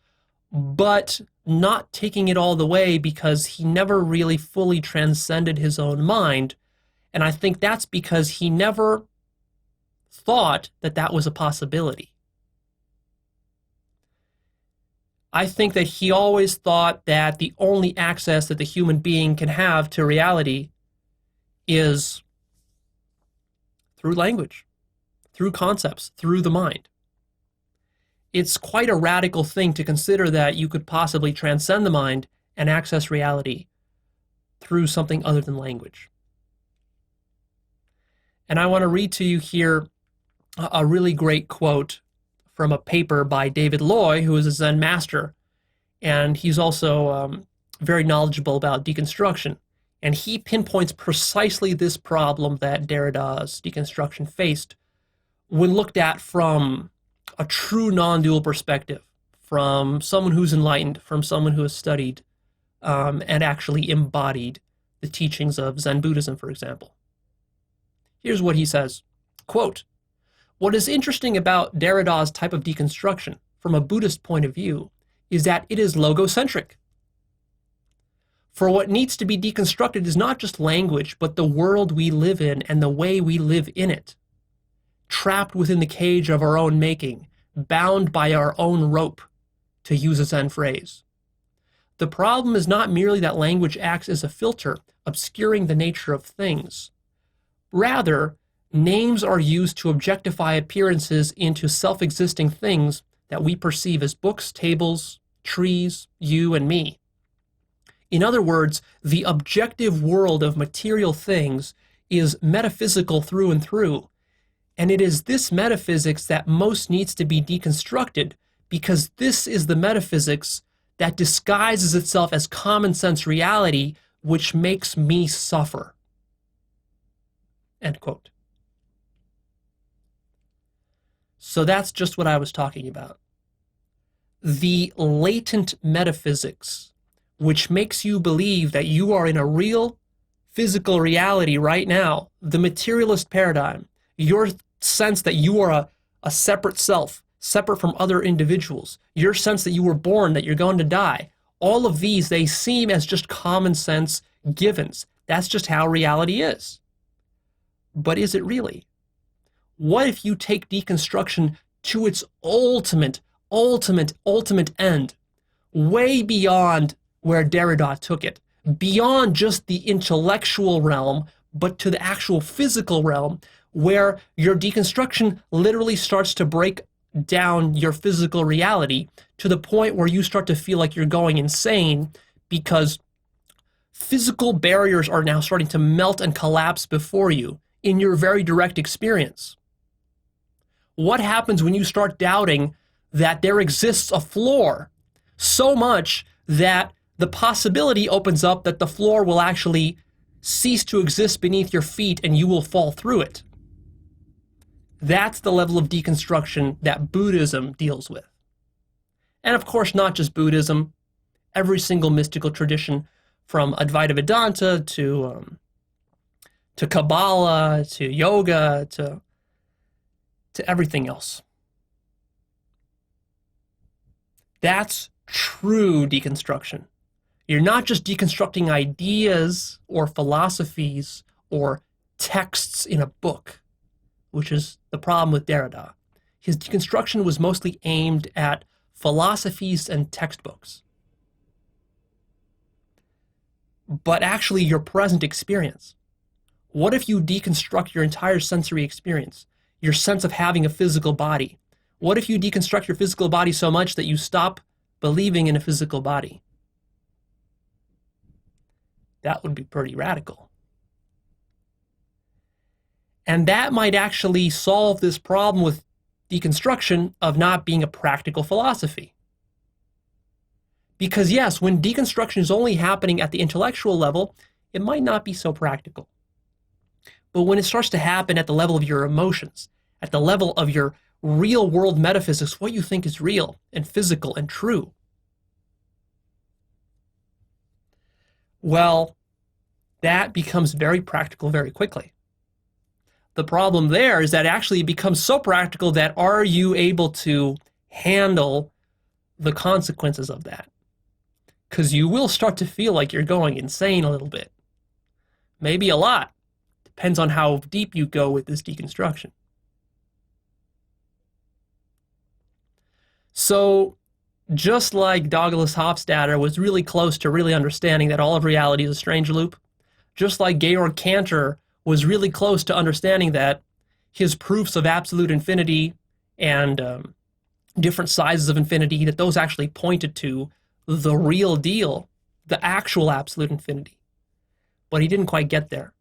but not taking it all the way because he never really fully transcended his own mind. And I think that's because he never thought that that was a possibility. I think that he always thought that the only access that the human being can have to reality is through language, through concepts, through the mind. It's quite a radical thing to consider that you could possibly transcend the mind and access reality through something other than language. And I want to read to you here a really great quote from a paper by David Loy, who is a Zen master, and he's also very knowledgeable about deconstruction. And he pinpoints precisely this problem that Derrida's deconstruction faced when looked at from a true non-dual perspective, from someone who's enlightened, from someone who has studied and actually embodied the teachings of Zen Buddhism, for example. Here's what he says, quote, "What is interesting about Derrida's type of deconstruction from a Buddhist point of view is that it is logocentric. For what needs to be deconstructed is not just language, but the world we live in and the way we live in it. Trapped within the cage of our own making, bound by our own rope, to use a Zen phrase. The problem is not merely that language acts as a filter, obscuring the nature of things. Rather, names are used to objectify appearances into self-existing things that we perceive as books, tables, trees, you and me. In other words, the objective world of material things is metaphysical through and through, and it is this metaphysics that most needs to be deconstructed, because this is the metaphysics that disguises itself as common sense reality, which makes me suffer." End quote. So that's just what I was talking about. The latent metaphysics, which makes you believe that you are in a real physical reality right now, the materialist paradigm, your sense that you are a separate self, separate from other individuals, your sense that you were born, that you're going to die, all of these, they seem as just common sense givens. That's just how reality is. But is it really? What if you take deconstruction to its ultimate end, way beyond where Derrida took it, beyond just the intellectual realm, but to the actual physical realm, where your deconstruction literally starts to break down your physical reality to the point where you start to feel like you're going insane because physical barriers are now starting to melt and collapse before you in your very direct experience. What happens when you start doubting that there exists a floor so much that the possibility opens up that the floor will actually cease to exist beneath your feet and you will fall through it? That's the level of deconstruction that Buddhism deals with. And of course, not just Buddhism, every single mystical tradition from Advaita Vedanta to Kabbalah, to yoga, to everything else. That's true deconstruction. You're not just deconstructing ideas or philosophies or texts in a book, which is the problem with Derrida. His deconstruction was mostly aimed at philosophies and textbooks. but actually your present experience? What if you deconstruct your entire sensory experience, your sense of having a physical body? What if you deconstruct your physical body so much that you stop believing in a physical body? That would be pretty radical. And that might actually solve this problem with deconstruction of not being a practical philosophy. Because yes, when deconstruction is only happening at the intellectual level, it might not be so practical. But when it starts to happen at the level of your emotions, at the level of your real world metaphysics, what you think is real and physical and true, well, that becomes very practical very quickly. The problem there is that actually it becomes so practical that are you able to handle the consequences of that? Because you will start to feel like you're going insane a little bit. Maybe a lot. Depends on how deep you go with this deconstruction. So just like Douglas Hofstadter was really close to really understanding that all of reality is a strange loop, just like Georg Cantor was really close to understanding that his proofs of absolute infinity and different sizes of infinity, that those actually pointed to the real deal, the actual absolute infinity. But he didn't quite get there.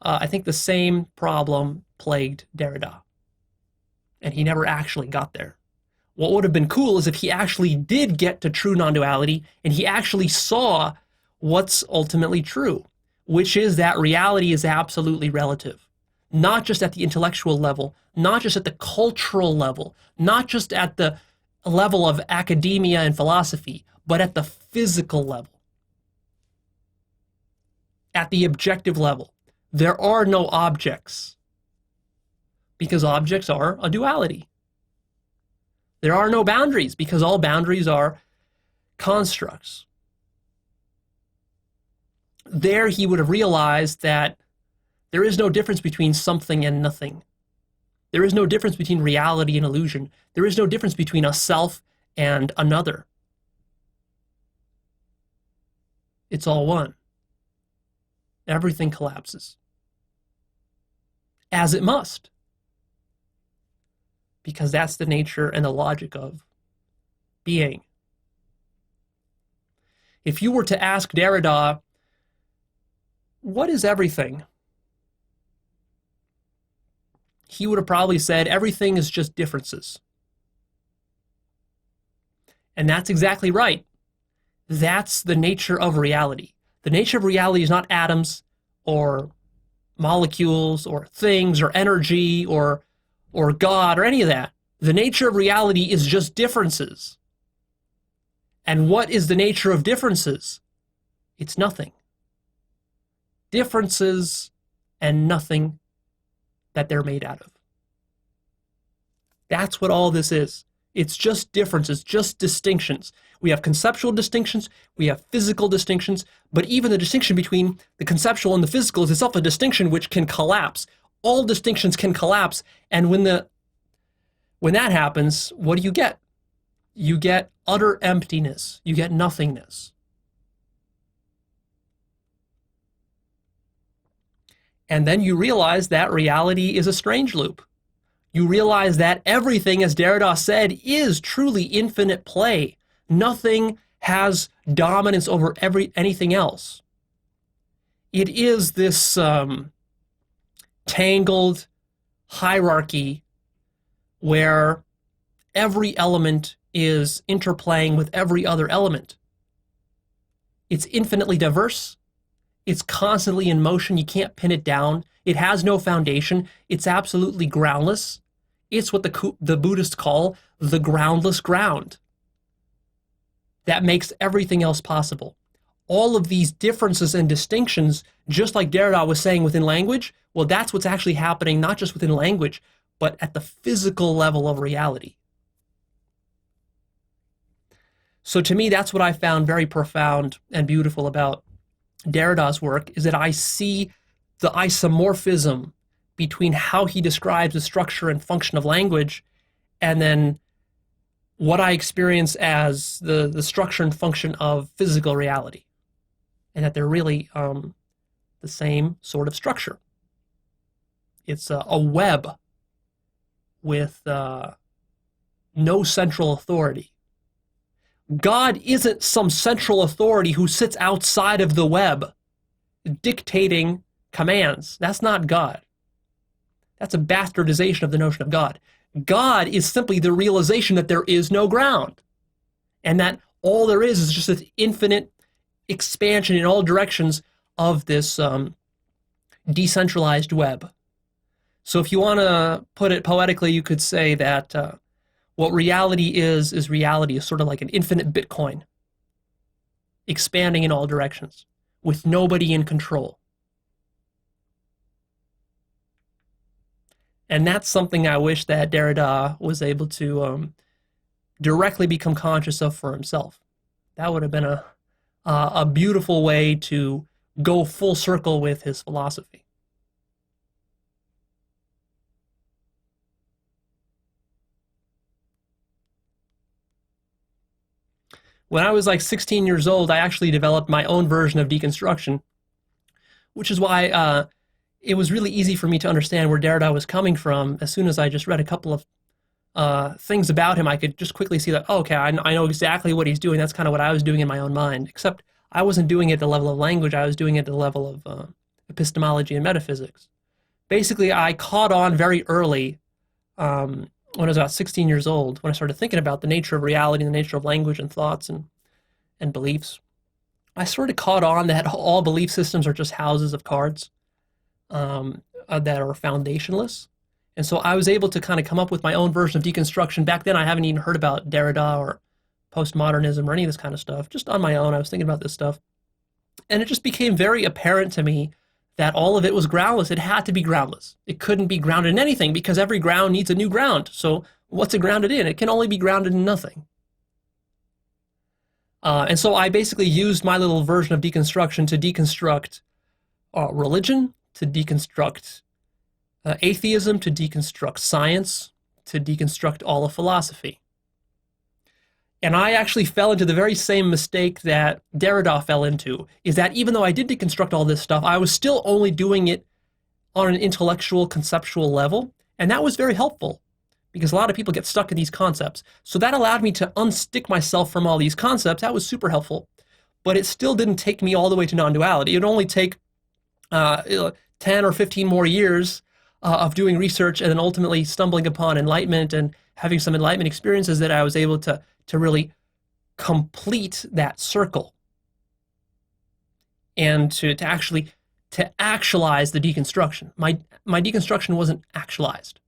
I think the same problem plagued Derrida, and he never actually got there. What would have been cool is if he actually did get to true non-duality and he actually saw what's ultimately true, which is that reality is absolutely relative, not just at the intellectual level, not just at the cultural level, not just at the level of academia and philosophy, but at the physical level, at the objective level. There are no objects, because objects are a duality. There are no boundaries, because all boundaries are constructs. There he would have realized that there is no difference between something and nothing. There is no difference between reality and illusion. There is no difference between a self and another. It's all one. Everything collapses. As it must. Because that's the nature and the logic of being. If you were to ask Derrida, what is everything? He would have probably said everything is just differences. And that's exactly right. That's the nature of reality. The nature of reality is not atoms or molecules or things or energy or God or any of that. The nature of reality is just differences. And what is the nature of differences? It's nothing. Differences and nothing that they're made out of. That's what all this is. It's just differences, just distinctions. We have conceptual distinctions, we have physical distinctions, but even the distinction between the conceptual and the physical is itself a distinction which can collapse. All distinctions can collapse, and when that happens, what do you get? You get utter emptiness. You get nothingness. And then you realize that reality is a strange loop. You realize that everything, as Derrida said, is truly infinite play. Nothing has dominance over anything else. It is this tangled hierarchy where every element is interplaying with every other element. It's infinitely diverse. It's constantly in motion. You can't pin it down. It has no foundation. It's absolutely groundless. It's what the Buddhists call the groundless ground. That makes everything else possible. All of these differences and distinctions, just like Derrida was saying within language, well, that's what's actually happening, not just within language, but at the physical level of reality. So to me, that's what I found very profound and beautiful about Derrida's work, is that I see the isomorphism between how he describes the structure and function of language and then what I experience as the structure and function of physical reality. and that they're really the same sort of structure. It's a web with no central authority. God isn't some central authority who sits outside of the web dictating commands. That's not God. That's a bastardization of the notion of God. God is simply the realization that there is no ground, and that all there is just this infinite expansion in all directions of this decentralized web. So if you want to put it poetically, you could say that what reality is reality is sort of like an infinite Bitcoin, expanding in all directions, with nobody in control. And that's something I wish that Derrida was able to directly become conscious of for himself. That would have been a beautiful way to go full circle with his philosophy. When I was like 16 years old, I actually developed my own version of deconstruction, which is why it was really easy for me to understand where Derrida was coming from. As soon as I just read a couple of things about him, I could just quickly see that, oh, okay, I know exactly what he's doing. That's kind of what I was doing in my own mind, except I wasn't doing it at the level of language. I was doing it at the level of epistemology and metaphysics. Basically, I caught on very early when I was about 16 years old, when I started thinking about the nature of reality and the nature of language and thoughts and beliefs. I sort of caught on that all belief systems are just houses of cards that are foundationless. And so I was able to kind of come up with my own version of deconstruction. Back then, I haven't even heard about Derrida or Post-Modernism or any of this kind of stuff. Just on my own, I was thinking about this stuff. And it just became very apparent to me that all of it was groundless. It had to be groundless. It couldn't be grounded in anything because every ground needs a new ground. So what's it grounded in? It can only be grounded in nothing. And so I basically used my little version of deconstruction to deconstruct religion, to deconstruct atheism, to deconstruct science, to deconstruct all of philosophy. And I actually fell into the very same mistake that Derrida fell into, is that even though I did deconstruct all this stuff, I was still only doing it on an intellectual, conceptual level. And that was very helpful because a lot of people get stuck in these concepts. So that allowed me to unstick myself from all these concepts. That was super helpful. But it still didn't take me all the way to non-duality. It would only take 10 or 15 more years of doing research and then ultimately stumbling upon enlightenment and having some enlightenment experiences that I was able to really complete that circle and to actualize the deconstruction. My deconstruction wasn't actualized.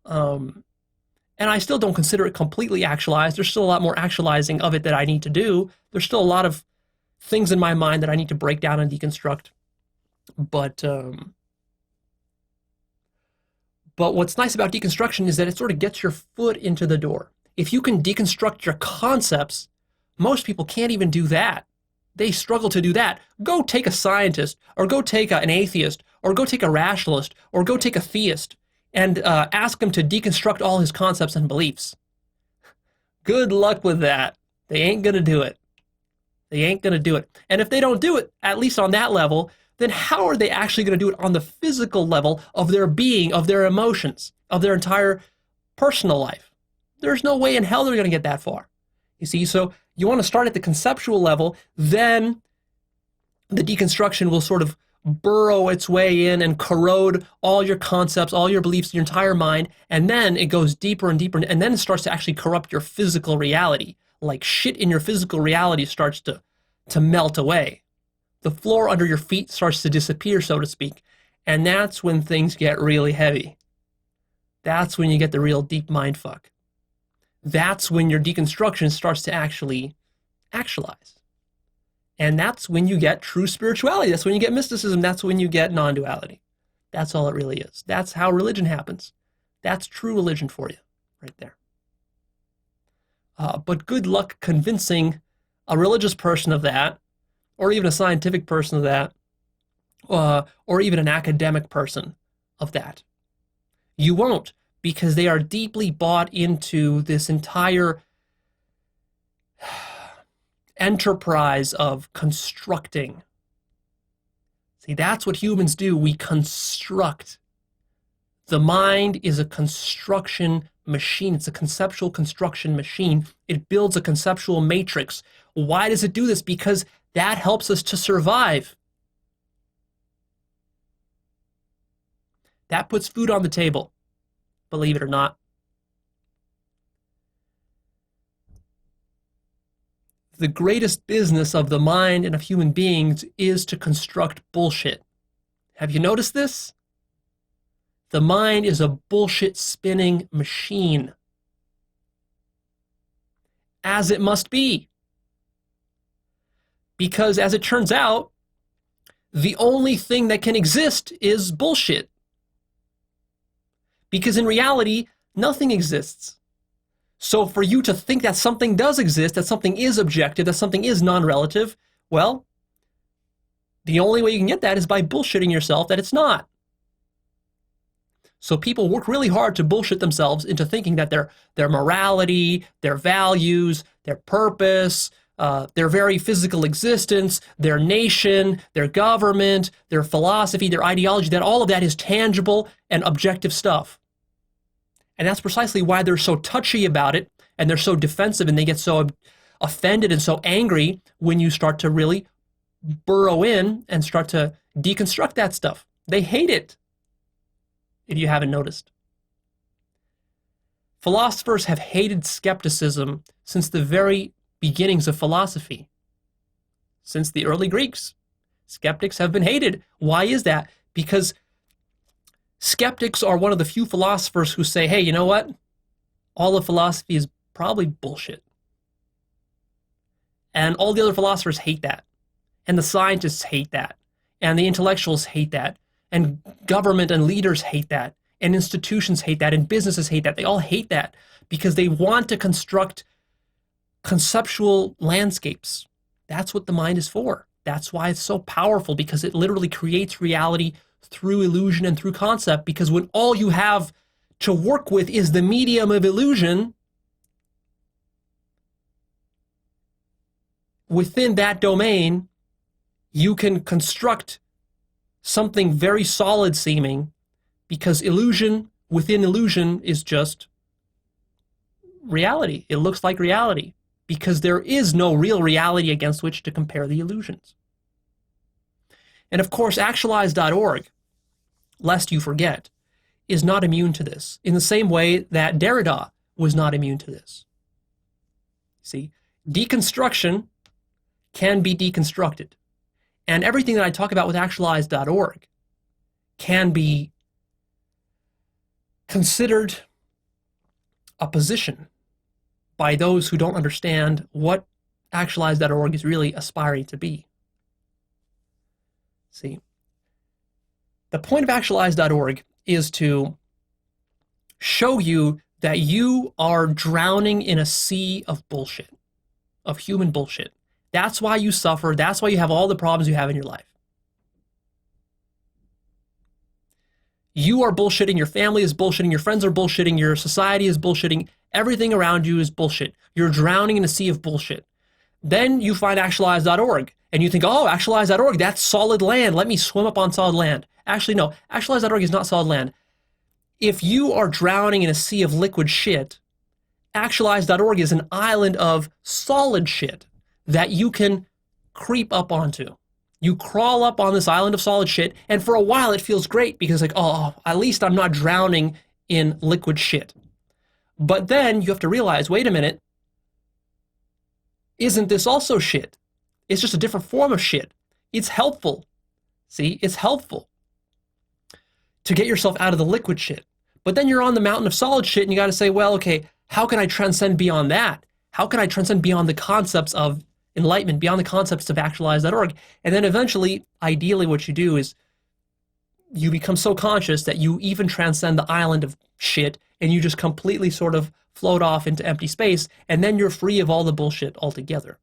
And I still don't consider it completely actualized. There's still a lot more actualizing of it that I need to do. There's still a lot of things in my mind that I need to break down and deconstruct. But what's nice about deconstruction is that it sort of gets your foot into the door. If you can deconstruct your concepts, most people can't even do that. They struggle to do that. Go take a scientist, or go take an atheist, or go take a rationalist, or go take a theist, and ask him to deconstruct all his concepts and beliefs. Good luck with that. They ain't going to do it. They ain't going to do it. And if they don't do it, at least on that level, then how are they actually going to do it on the physical level of their being, of their emotions, of their entire personal life? There's no way in hell they're going to get that far. You see, so you want to start at the conceptual level, then the deconstruction will sort of burrow its way in and corrode all your concepts, all your beliefs, your entire mind, and then it goes deeper and deeper, and then it starts to actually corrupt your physical reality. Like shit in your physical reality starts to melt away. The floor under your feet starts to disappear, so to speak, and that's when things get really heavy. That's when you get the real deep mind fuck. That's when your deconstruction starts to actually actualize. And that's when you get true spirituality. That's when you get mysticism. That's when you get non-duality. That's all it really is. That's how religion happens. That's true religion for you, right there. But good luck convincing a religious person of that, or even a scientific person of that, or even an academic person of that. You won't, because they are deeply bought into this entire enterprise of constructing. See, that's what humans do. We construct. The mind is a construction machine. It's a conceptual construction machine. It builds a conceptual matrix. Why does it do this? Because that helps us to survive. That puts food on the table, believe it or not. The greatest business of the mind and of human beings is to construct bullshit. Have you noticed this? The mind is a bullshit spinning machine. As it must be. Because as it turns out, the only thing that can exist is bullshit. Because in reality, nothing exists. So for you to think that something does exist, that something is objective, that something is non-relative, well, the only way you can get that is by bullshitting yourself that it's not. So people work really hard to bullshit themselves into thinking that their morality, their values, their purpose, their very physical existence, their nation, their government, their philosophy, their ideology, that all of that is tangible and objective stuff. And that's precisely why they're so touchy about it, and they're so defensive, and they get so offended and so angry when you start to really burrow in and start to deconstruct that stuff. They hate it, if you haven't noticed. Philosophers have hated skepticism since the very beginnings of philosophy. Since the early Greeks, skeptics have been hated. Why is that? Because skeptics are one of the few philosophers who say, hey, you know what? All of philosophy is probably bullshit. And all the other philosophers hate that. And the scientists hate that. And the intellectuals hate that. And government and leaders hate that. And institutions hate that. And businesses hate that. They all hate that because they want to construct conceptual landscapes. That's what the mind is for. That's why it's so powerful, because it literally creates reality through illusion and through concept, because when all you have to work with is the medium of illusion, within that domain, you can construct something very solid seeming, because illusion within illusion is just reality. It looks like reality, because there is no real reality against which to compare the illusions. And of course, Actualized.org, lest you forget, is not immune to this, in the same way that Derrida was not immune to this. See, deconstruction can be deconstructed. And everything that I talk about with Actualized.org can be considered a position by those who don't understand what Actualized.org is really aspiring to be. See, the point of Actualized.org is to show you that you are drowning in a sea of bullshit, of human bullshit. That's why you suffer. That's why you have all the problems you have in your life. You are bullshitting. Your family is bullshitting. Your friends are bullshitting. Your society is bullshitting. Everything around you is bullshit. You're drowning in a sea of bullshit. Then you find Actualized.org and you think, oh, Actualized.org, that's solid land. Let me swim up on solid land. Actually, no, Actualized.org is not solid land. If you are drowning in a sea of liquid shit, Actualized.org is an island of solid shit that you can creep up onto. You crawl up on this island of solid shit, and for a while it feels great because like, oh, at least I'm not drowning in liquid shit. But then you have to realize, wait a minute, isn't this also shit? It's just a different form of shit. It's helpful. See, it's helpful to get yourself out of the liquid shit. But then you're on the mountain of solid shit and you got to say, well, okay, how can I transcend beyond that? How can I transcend beyond the concepts of enlightenment, beyond the concepts of Actualized.org? And then eventually, ideally, what you do is you become so conscious that you even transcend the island of shit and you just completely sort of float off into empty space, and then you're free of all the bullshit altogether.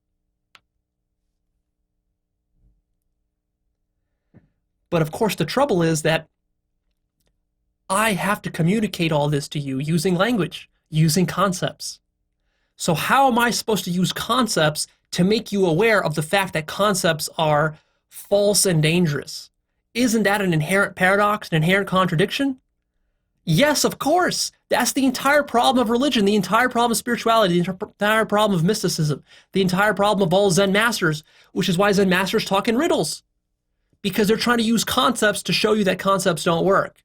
But of course, the trouble is that I have to communicate all this to you using language, using concepts. So how am I supposed to use concepts to make you aware of the fact that concepts are false and dangerous. Isn't that an inherent paradox, an inherent contradiction? Yes, of course. That's the entire problem of religion, the entire problem of spirituality, the entire problem of mysticism, the entire problem of all Zen masters, which is why Zen masters talk in riddles, because they're trying to use concepts to show you that concepts don't work.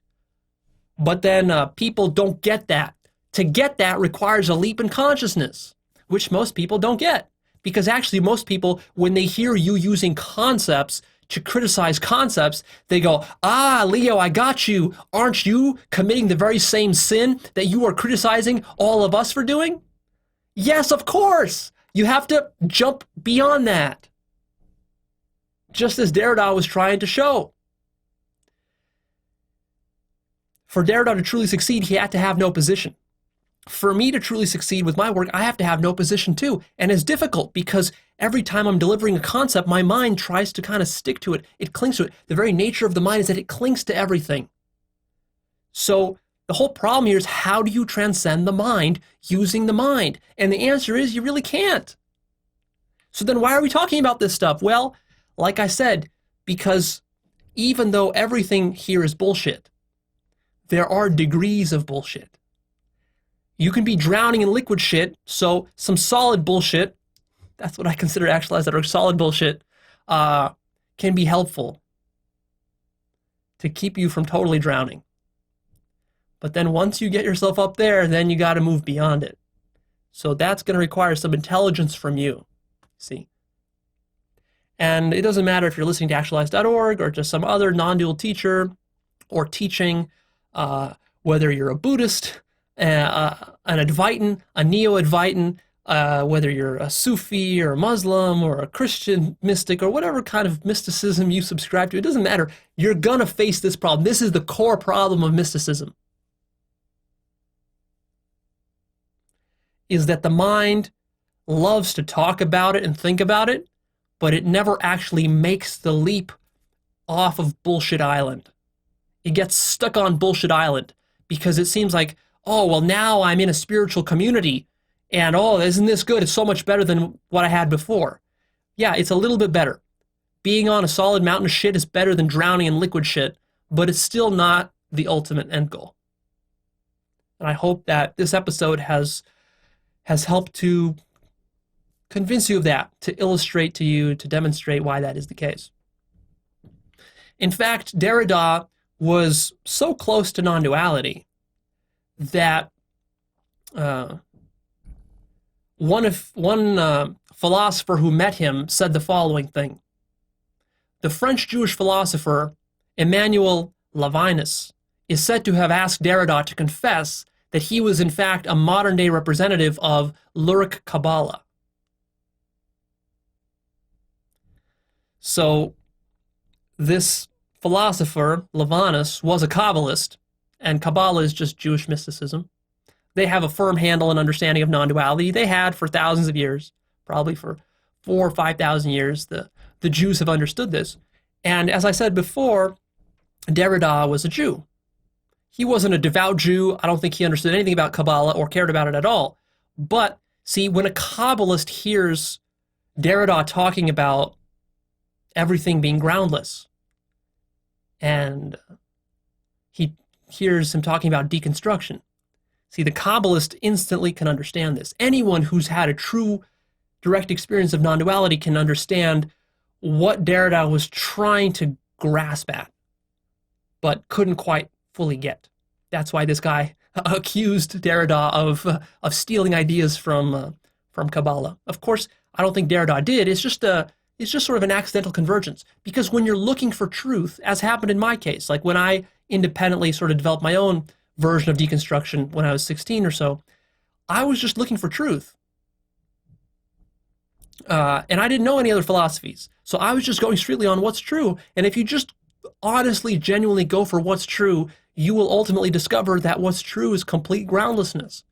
But then people don't get that. To get that requires a leap in consciousness, which most people don't get. Because actually most people, when they hear you using concepts to criticize concepts, they go, ah, Leo, I got you. Aren't you committing the very same sin that you are criticizing all of us for doing? Yes, of course. You have to jump beyond that. Just as Derrida was trying to show. For Derrida to truly succeed, he had to have no position. For me to truly succeed with my work, I have to have no position too. And it's difficult because every time I'm delivering a concept, my mind tries to kind of stick to it. It clings to it. The very nature of the mind is that it clings to everything. So the whole problem here is, how do you transcend the mind using the mind? And the answer is, you really can't. So then why are we talking about this stuff? Well, like I said, because even though everything here is bullshit, there are degrees of bullshit. You can be drowning in liquid shit, so some solid bullshit, that's what I consider Actualized.org, solid bullshit, can be helpful to keep you from totally drowning. But then once you get yourself up there, then you got to move beyond it. So that's going to require some intelligence from you, see. And it doesn't matter if you're listening to Actualized.org or just some other non-dual teacher or teaching, whether you're a Buddhist, an Advaitin, a Neo-Advaitin, whether you're a Sufi or a Muslim or a Christian mystic or whatever kind of mysticism you subscribe to, it doesn't matter. You're going to face this problem. This is the core problem of mysticism, is that the mind loves to talk about it and think about it, but it never actually makes the leap off of Bullshit Island. It gets stuck on Bullshit Island because it seems like, oh, well, now I'm in a spiritual community, and oh, isn't this good? It's so much better than what I had before. Yeah, it's a little bit better. Being on a solid mountain of shit is better than drowning in liquid shit, but it's still not the ultimate end goal. And I hope that this episode has helped to convince you of that, to illustrate to you, to demonstrate why that is the case. In fact, Derrida was so close to non-duality that one philosopher who met him said the following thing. The French Jewish philosopher Emmanuel Levinas is said to have asked Derrida to confess that he was in fact a modern-day representative of Lyric Kabbalah. So this philosopher, Levinas, was a Kabbalist, and Kabbalah is just Jewish mysticism. They have a firm handle and understanding of non-duality. They had for thousands of years, probably for 4,000 or 5,000 years, the Jews have understood this. And as I said before, Derrida was a Jew. He wasn't a devout Jew. I don't think he understood anything about Kabbalah or cared about it at all. But see, when a Kabbalist hears Derrida talking about everything being groundless, and he hears him talking about deconstruction, see, the Kabbalist instantly can understand this. Anyone who's had a true direct experience of non-duality can understand what Derrida was trying to grasp at, but couldn't quite fully get. That's why this guy accused Derrida of stealing ideas from Kabbalah. Of course, I don't think Derrida did. It's just sort of an accidental convergence. Because when you're looking for truth, as happened in my case, like when I independently sort of developed my own version of deconstruction when I was 16 or so, I was just looking for truth. And I didn't know any other philosophies. So I was just going strictly on what's true. And if you just honestly, genuinely go for what's true, you will ultimately discover that what's true is complete groundlessness.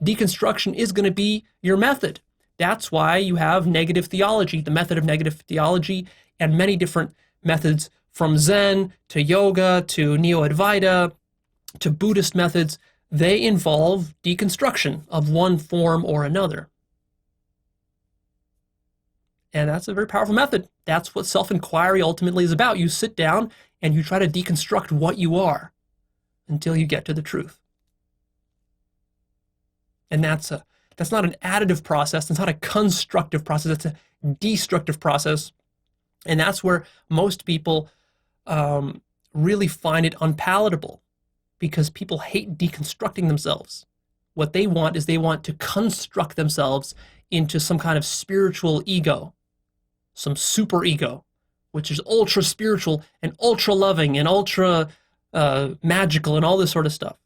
Deconstruction is going to be your method. That's why you have negative theology, the method of negative theology, and many different methods from Zen to yoga to Neo-Advaita to Buddhist methods. They involve deconstruction of one form or another. And that's a very powerful method. That's what self-inquiry ultimately is about. You sit down and you try to deconstruct what you are until you get to the truth. And that's not an additive process. It's not a constructive process. It's a destructive process. And that's where most people really find it unpalatable, because people hate deconstructing themselves. What they want is they want to construct themselves into some kind of spiritual ego, some super ego, which is ultra spiritual and ultra loving and ultra magical and all this sort of stuff.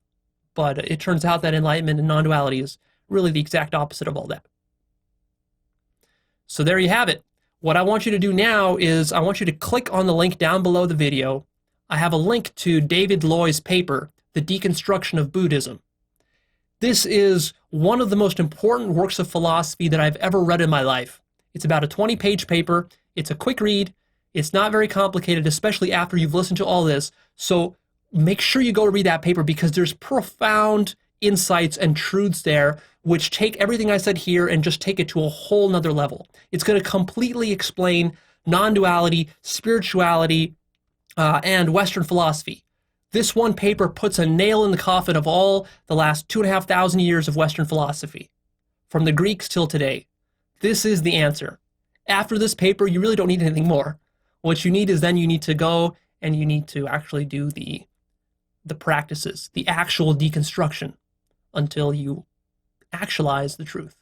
But it turns out that enlightenment and non-duality is really the exact opposite of all that. So there you have it. What I want you to do now is I want you to click on the link down below the video. I have a link to David Loy's paper, The Deconstruction of Buddhism. This is one of the most important works of philosophy that I've ever read in my life. It's about a 20-page paper. It's a quick read. It's not very complicated, especially after you've listened to all this. So make sure you go read that paper, because there's profound insights and truths there which take everything I said here and just take it to a whole nother level. It's going to completely explain non-duality, spirituality, and Western philosophy. This one paper puts a nail in the coffin of all the last 2,500 years of Western philosophy, from the Greeks till today. This is the answer. After this paper, you really don't need anything more. What you need is then you need to go and you need to actually do the practices, the actual deconstruction, until you actualize the truth.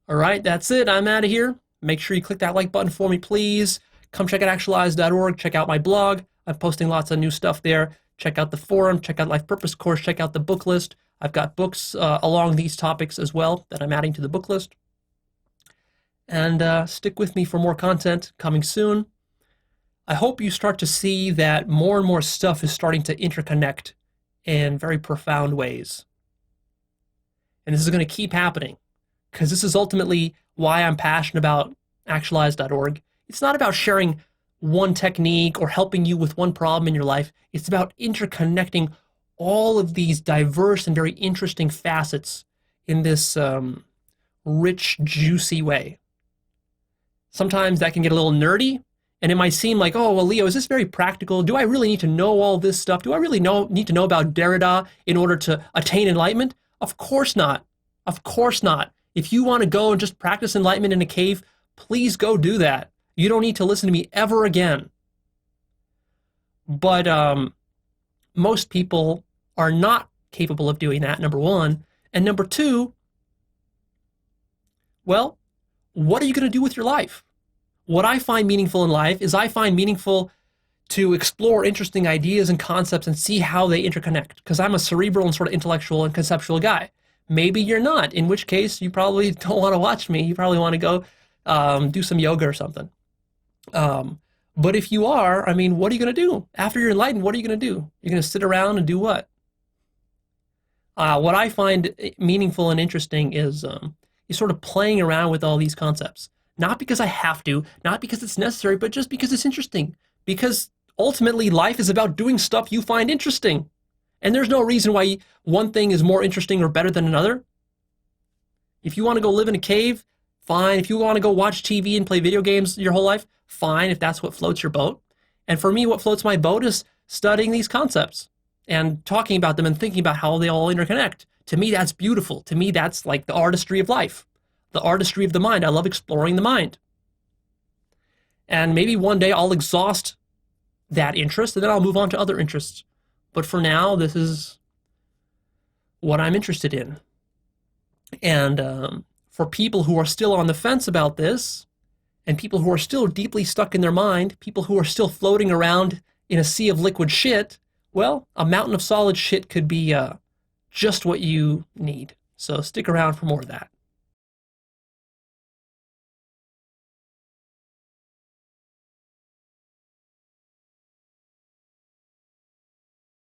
All right, that's it. I'm out of here. Make sure you click that like button for me, please. Come check out Actualized.org. Check out my blog. I'm posting lots of new stuff there. Check out the forum. Check out Life Purpose Course. Check out the book list. I've got books along these topics as well that I'm adding to the book list. And stick with me for more content coming soon. I hope you start to see that more and more stuff is starting to interconnect in very profound ways. And this is going to keep happening, because this is ultimately why I'm passionate about Actualized.org. It's not about sharing one technique or helping you with one problem in your life. It's about interconnecting all of these diverse and very interesting facets in this rich, juicy way. Sometimes that can get a little nerdy, and it might seem like, oh, well, Leo, is this very practical? Do I really need to know all this stuff? Do I really need to know about Derrida in order to attain enlightenment? Of course not. Of course not. If you want to go and just practice enlightenment in a cave, please go do that. You don't need to listen to me ever again. But most people are not capable of doing that, number one. And number two, well, what are you going to do with your life? What I find meaningful in life is I find meaningful to explore interesting ideas and concepts and see how they interconnect, because I'm a cerebral and sort of intellectual and conceptual guy. Maybe you're not, in which case you probably don't want to watch me. You probably want to go do some yoga or something. But if you are, I mean, what are you going to do? After you're enlightened, what are you going to do? You're going to sit around and do what? What I find meaningful and interesting is sort of playing around with all these concepts. Not because I have to, not because it's necessary, but just because it's interesting. Because ultimately, life is about doing stuff you find interesting. And there's no reason why one thing is more interesting or better than another. If you want to go live in a cave, fine. If you want to go watch TV and play video games your whole life, fine, if that's what floats your boat. And for me, what floats my boat is studying these concepts and talking about them and thinking about how they all interconnect. To me, that's beautiful. To me, that's like the artistry of life, the artistry of the mind. I love exploring the mind. And maybe one day I'll exhaust that interest and then I'll move on to other interests. But for now, this is what I'm interested in. And for people who are still on the fence about this, and people who are still deeply stuck in their mind, people who are still floating around in a sea of liquid shit, well, a mountain of solid shit could be just what you need. So stick around for more of that.